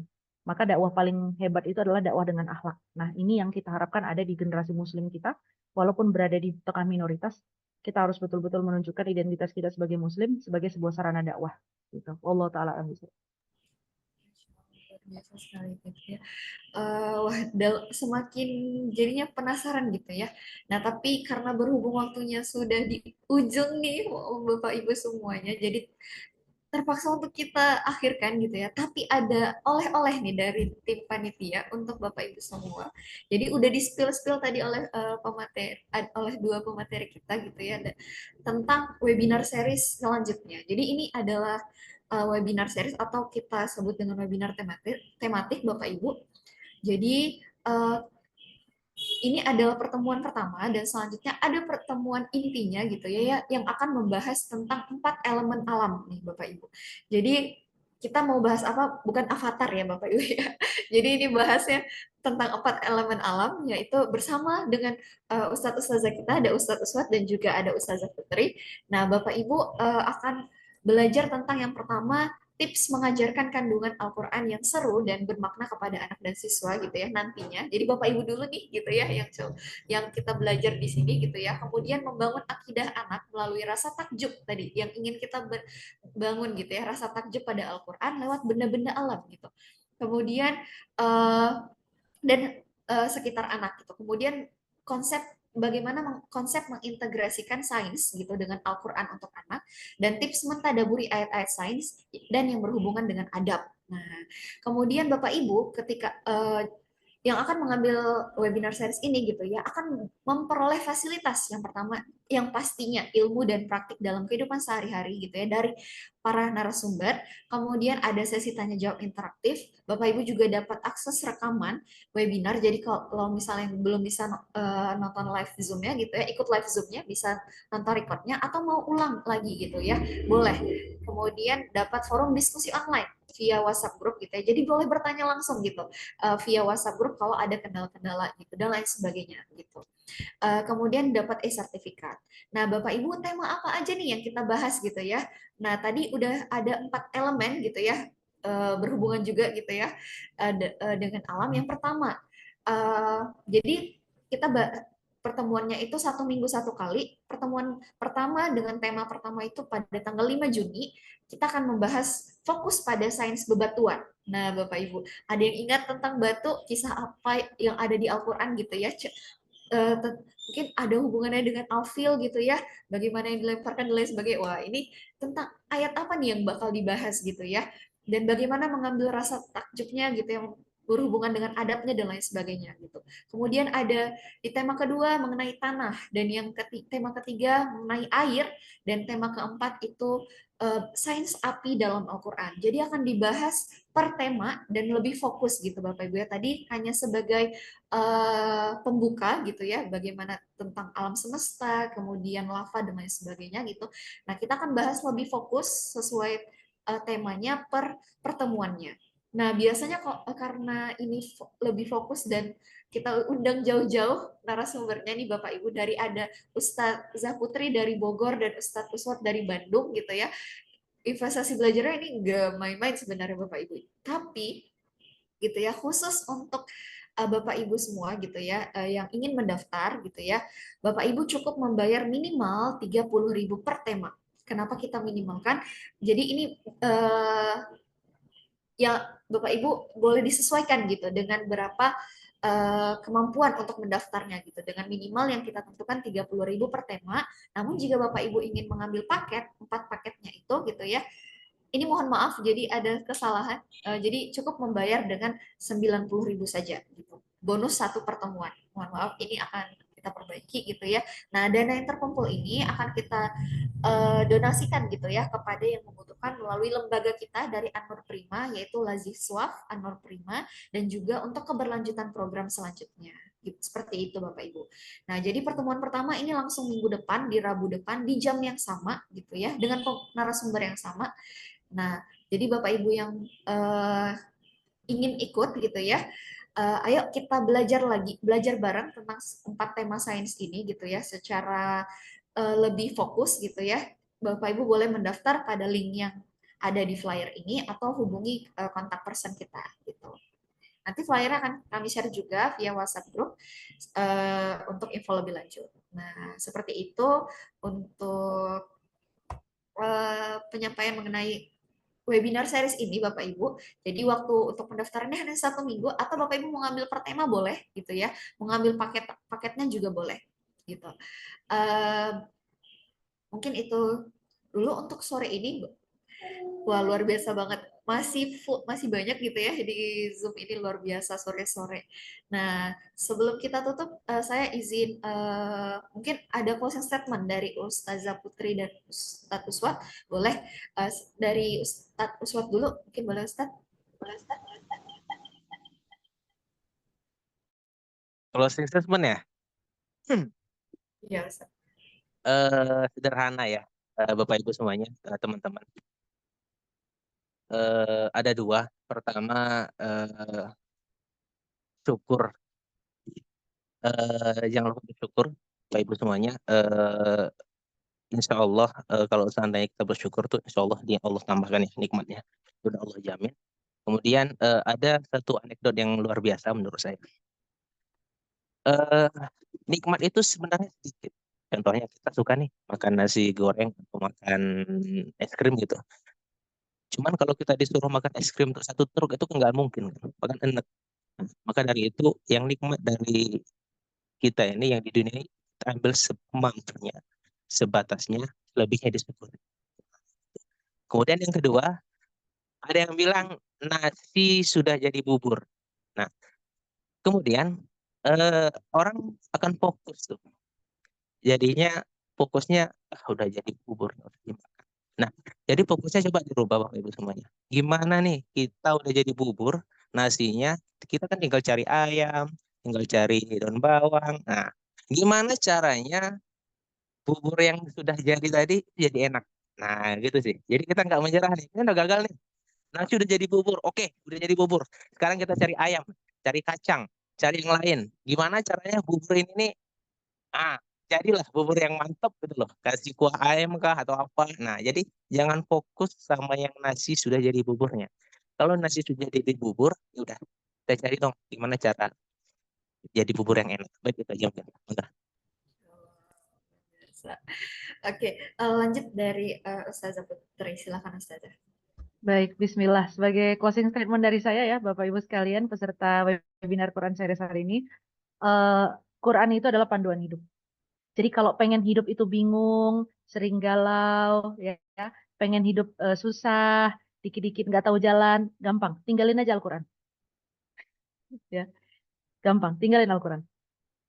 Maka dakwah paling hebat itu adalah dakwah dengan akhlak. Nah, ini yang kita harapkan ada di generasi muslim kita, walaupun berada di tengah minoritas, kita harus betul-betul menunjukkan identitas kita sebagai muslim sebagai sebuah sarana dakwah. Gitu. Allah taala alam. Biasa sekali gitu ya. Wah, semakin jadinya penasaran gitu ya. Nah, tapi karena berhubung waktunya sudah di ujung nih, Bapak Ibu semuanya, jadi terpaksa untuk kita akhirkan gitu ya. Tapi ada oleh-oleh nih dari tim panitia untuk Bapak Ibu semua. Jadi udah di-spill tadi oleh oleh dua pemateri kita gitu ya tentang webinar series selanjutnya. Jadi ini adalah webinar series atau kita sebut dengan webinar tematik Bapak Ibu. Jadi ini adalah pertemuan pertama dan selanjutnya ada pertemuan intinya gitu ya yang akan membahas tentang 4 elemen alam nih Bapak Ibu. Jadi kita mau bahas apa? Bukan avatar ya Bapak Ibu ya. Jadi ini bahasnya tentang 4 elemen alam yaitu bersama dengan Ustadz Ustazah kita, ada Ustadz Uswat dan juga ada Ustazah Putri. Nah, Bapak Ibu akan belajar tentang yang pertama tips mengajarkan kandungan Al-Quran yang seru dan bermakna kepada anak dan siswa gitu ya nantinya. Jadi Bapak Ibu dulu nih gitu ya yang kita belajar di sini gitu ya. Kemudian membangun akidah anak melalui rasa takjub tadi yang ingin kita bangun gitu ya, rasa takjub pada Al-Quran lewat benda-benda alam gitu. Kemudian dan sekitar anak gitu. Kemudian bagaimana konsep mengintegrasikan sains gitu dengan Al-Quran untuk anak dan tips mentadaburi ayat-ayat sains dan yang berhubungan dengan adab. Nah, kemudian Bapak Ibu ketika yang akan mengambil webinar series ini gitu ya akan memperoleh fasilitas yang pertama yang pastinya ilmu dan praktik dalam kehidupan sehari-hari gitu ya dari para narasumber. Kemudian ada sesi tanya jawab interaktif. Bapak Ibu juga dapat akses rekaman webinar. Jadi kalau misalnya belum bisa nonton live Zoom-nya gitu ya, ikut live Zoom-nya bisa nonton recordnya atau mau ulang lagi gitu ya, boleh. Kemudian dapat forum diskusi online via WhatsApp group gitu ya. Jadi boleh bertanya langsung gitu via WhatsApp group kalau ada kendala-kendala gitu dan lain sebagainya gitu. Kemudian dapat e-sertifikat. Nah, Bapak Ibu, tema apa aja nih yang kita bahas gitu ya? Nah, tadi udah ada 4 elemen gitu ya, berhubungan juga gitu ya dengan alam. Yang pertama, jadi kita pertemuannya itu 1 minggu 1 kali. Pertemuan pertama dengan tema pertama itu pada tanggal 5 Juni, kita akan membahas fokus pada sains bebatuan. Nah, Bapak Ibu, ada yang ingat tentang batu, kisah apa yang ada di Al-Quran gitu ya? Mungkin ada hubungannya dengan alfil gitu ya, bagaimana yang dilemparkan dan lain sebagainya. Wah, ini tentang ayat apa nih yang bakal dibahas gitu ya, dan bagaimana mengambil rasa takjubnya gitu yang berhubungan dengan adabnya dan lain sebagainya gitu. Kemudian ada di tema kedua mengenai tanah, dan yang tema ketiga mengenai air, dan tema keempat itu sains api dalam Al-Quran. Jadi akan dibahas per tema dan lebih fokus gitu Bapak Ibu ya. Tadi hanya sebagai pembuka gitu ya, bagaimana tentang alam semesta, kemudian lava dan lain sebagainya gitu. Nah, kita akan bahas lebih fokus sesuai temanya per pertemuannya. Nah, biasanya kok karena ini lebih fokus dan kita undang jauh-jauh narasumbernya nih Bapak Ibu, dari ada Ustazah Putri dari Bogor dan Ustadz Uswat dari Bandung gitu ya. Investasi belajarnya ini nggak main-main sebenarnya Bapak Ibu. Tapi gitu ya, khusus untuk Bapak Ibu semua gitu ya yang ingin mendaftar gitu ya, Bapak Ibu cukup membayar minimal 30.000 per tema. Kenapa kita minimalkan? Jadi ini ya Bapak Ibu boleh disesuaikan gitu dengan berapa kemampuan untuk mendaftarnya gitu, dengan minimal yang kita tentukan 30.000 per tema. Namun jika Bapak Ibu ingin mengambil paket, 4 paketnya itu gitu ya, ini mohon maaf jadi ada kesalahan. Jadi cukup membayar dengan 90.000 saja gitu. Bonus 1 pertemuan. Mohon maaf, ini akan kita perbaiki gitu ya. Nah, dana yang terkumpul ini akan kita donasikan gitu ya kepada yang membutuhkan melalui lembaga kita dari Anur Prima, yaitu Lazih Swaf Anur Prima, dan juga untuk keberlanjutan program selanjutnya. Gitu, seperti itu Bapak Ibu. Nah, jadi pertemuan pertama ini langsung minggu depan, di Rabu depan, di jam yang sama gitu ya, dengan narasumber yang sama. Nah, jadi Bapak Ibu yang ingin ikut gitu ya, ayo kita belajar bareng tentang 4 tema sains ini gitu ya, secara lebih fokus gitu ya. Bapak Ibu boleh mendaftar pada link yang ada di flyer ini atau hubungi kontak person kita gitu. Nanti flyer akan kami share juga via WhatsApp group untuk info lebih lanjut. Nah, seperti itu untuk penyampaian mengenai webinar series ini Bapak Ibu. Jadi waktu untuk pendaftarannya hanya 1 minggu, atau Bapak Ibu mau ngambil per tema boleh gitu ya, mau ngambil paketnya juga boleh gitu. Mungkin itu dulu untuk sore ini. Wah, luar biasa banget. Masih banyak gitu ya di Zoom ini, luar biasa sore-sore. Nah, sebelum kita tutup, saya izin mungkin ada closing statement dari Ustazah Putri dan Ustadz Uswat. Boleh dari Ustadz Uswat dulu, mungkin boleh Ustadz? Closing statement ya. Iya, Ustadz. Sederhana ya, Bapak Ibu semuanya, teman-teman. Ada 2. Pertama, syukur. Jangan lupa bersyukur, Bapak Ibu semuanya. Insya Allah kalau seandainya kita bersyukur tuh, insya Allah Allah tambahkan ya nikmatnya, udah Allah jamin. Kemudian ada satu anekdot yang luar biasa menurut saya. Nikmat itu sebenarnya sedikit. Contohnya kita suka nih makan nasi goreng atau makan es krim gitu. Cuman kalau kita disuruh makan es krim untuk 1 truk itu nggak mungkin, bahkan enak. Maka dari itu yang nikmat dari kita ini yang di dunia ini kita ambil semampunya, sebatasnya, lebihnya disyukuri. Kemudian yang kedua, ada yang bilang nasi sudah jadi bubur. Nah, kemudian orang akan fokus tuh. Jadinya fokusnya udah jadi bubur, udah dimakan. Nah, jadi fokusnya coba dirubah Bapak Ibu semuanya. Gimana nih kita udah jadi bubur, nasinya kita kan tinggal cari ayam, tinggal cari daun bawang. Nah, gimana caranya bubur yang sudah jadi tadi jadi enak. Nah, gitu sih. Jadi kita nggak menyerah nih. Ini udah gagal nih. Nasi udah jadi bubur. Oke, udah jadi bubur. Sekarang kita cari ayam, cari kacang, cari yang lain. Gimana caranya bubur ini nih jadilah bubur yang mantap gitu loh. Kasih kuah ayam kah atau apa. Nah, jadi jangan fokus sama yang nasi sudah jadi buburnya. Kalau nasi sudah jadi bubur, ya udah kita cari dong gimana cara jadi bubur yang enak. Baik, kita aja mungkin. Bentar. Oke, lanjut dari Ustazah Putri. Silakan Ustazah. Baik, bismillah. Sebagai closing statement dari saya ya, Bapak Ibu sekalian, peserta webinar Quran Series hari ini, Quran itu adalah panduan hidup. Jadi kalau pengen hidup itu bingung, sering galau, ya, pengen hidup susah, dikit-dikit nggak tahu jalan, gampang, tinggalin aja Al-Quran. Ya, gampang, tinggalin Al-Quran.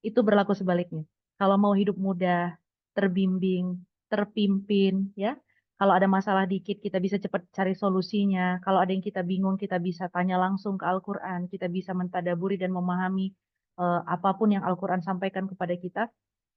Itu berlaku sebaliknya. Kalau mau hidup mudah, terbimbing, terpimpin, ya. Kalau ada masalah dikit, kita bisa cepat cari solusinya. Kalau ada yang kita bingung, kita bisa tanya langsung ke Al-Quran. Kita bisa mentadaburi dan memahami apapun yang Al-Quran sampaikan kepada kita.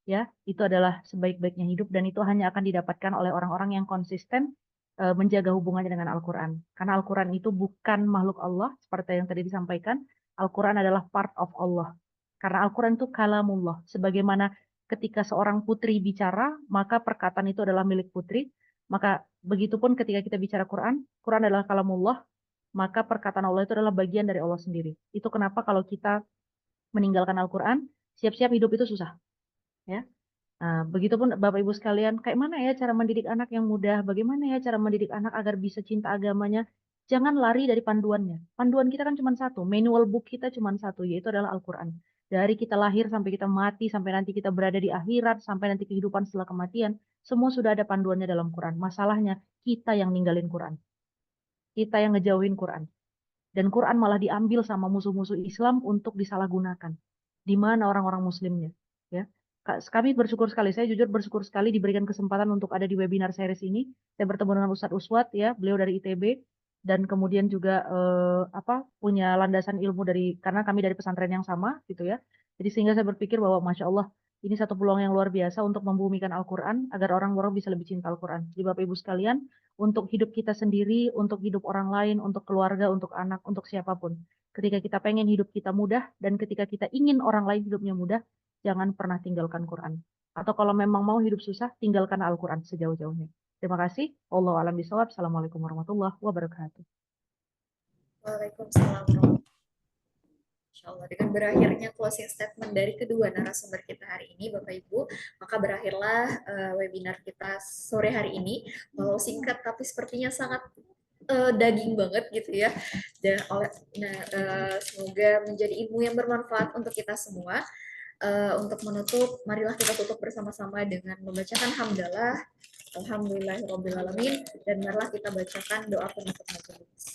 Ya, itu adalah sebaik-baiknya hidup dan itu hanya akan didapatkan oleh orang-orang yang konsisten menjaga hubungannya dengan Al-Quran. Karena Al-Quran itu bukan makhluk Allah, seperti yang tadi disampaikan. Al-Quran adalah part of Allah. Karena Al-Quran itu kalamullah. Sebagaimana ketika seorang putri bicara, maka perkataan itu adalah milik putri. Maka begitupun ketika kita bicara Quran, Quran adalah kalamullah, maka perkataan Allah itu adalah bagian dari Allah sendiri. Itu kenapa kalau kita meninggalkan Al-Quran, siap-siap hidup itu susah. Ya. Nah, begitupun Bapak Ibu sekalian, kayak mana ya cara mendidik anak yang mudah? Bagaimana ya cara mendidik anak agar bisa cinta agamanya? Jangan lari dari panduannya. Panduan kita kan cuma satu, manual book kita cuma satu, yaitu adalah Al-Quran. Dari kita lahir sampai kita mati, sampai nanti kita berada di akhirat, sampai nanti kehidupan setelah kematian, semua sudah ada panduannya dalam Quran. Masalahnya, kita yang ninggalin Quran. Kita yang ngejauhin Quran. Dan Quran malah diambil sama musuh-musuh Islam untuk disalahgunakan. Di mana orang-orang muslimnya? Ya. Kami bersyukur sekali, saya jujur bersyukur sekali diberikan kesempatan untuk ada di webinar series ini. Saya bertemu dengan Ustadz Uswat, ya, beliau dari ITB, dan kemudian juga punya landasan ilmu karena kami dari pesantren yang sama, gitu ya. Jadi sehingga saya berpikir bahwa Masya Allah, ini satu peluang yang luar biasa untuk membumikan Al-Quran, agar orang-orang bisa lebih cinta Al-Quran. Jadi Bapak Ibu sekalian, untuk hidup kita sendiri, untuk hidup orang lain, untuk keluarga, untuk anak, untuk siapapun. Ketika kita pengen hidup kita mudah, dan ketika kita ingin orang lain hidupnya mudah, jangan pernah tinggalkan Quran. Atau kalau memang mau hidup susah, tinggalkan Al-Quran sejauh-jauhnya. Terima kasih. Wallahu a'lam bishawab. Assalamualaikum warahmatullahi wabarakatuh. Waalaikumsalam. Insyaallah, dengan berakhirnya closing statement dari kedua narasumber kita hari ini, Bapak Ibu, maka berakhirlah webinar kita sore hari ini. Walau singkat, tapi sepertinya sangat daging banget gitu ya. Dan semoga menjadi ilmu yang bermanfaat untuk kita semua. Untuk menutup, marilah kita tutup bersama-sama dengan membacakan hamdalah, alhamdulillahirobbilalamin, dan marilah kita bacakan doa penutup majelis.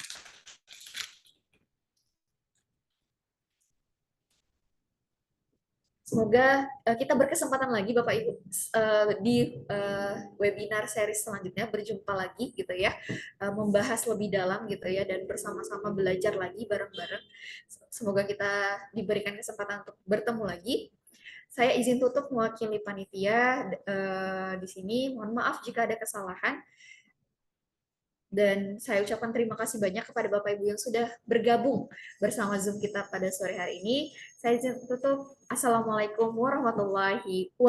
Semoga kita berkesempatan lagi Bapak Ibu di webinar series selanjutnya, berjumpa lagi gitu ya, membahas lebih dalam gitu ya, dan bersama-sama belajar lagi bareng-bareng. Semoga kita diberikan kesempatan untuk bertemu lagi. Saya izin tutup mewakili panitia di sini. Mohon maaf jika ada kesalahan. Dan saya ucapkan terima kasih banyak kepada Bapak Ibu yang sudah bergabung bersama Zoom kita pada sore hari ini. Saya izin tutup. Assalamualaikum warahmatullahi wabarakatuh.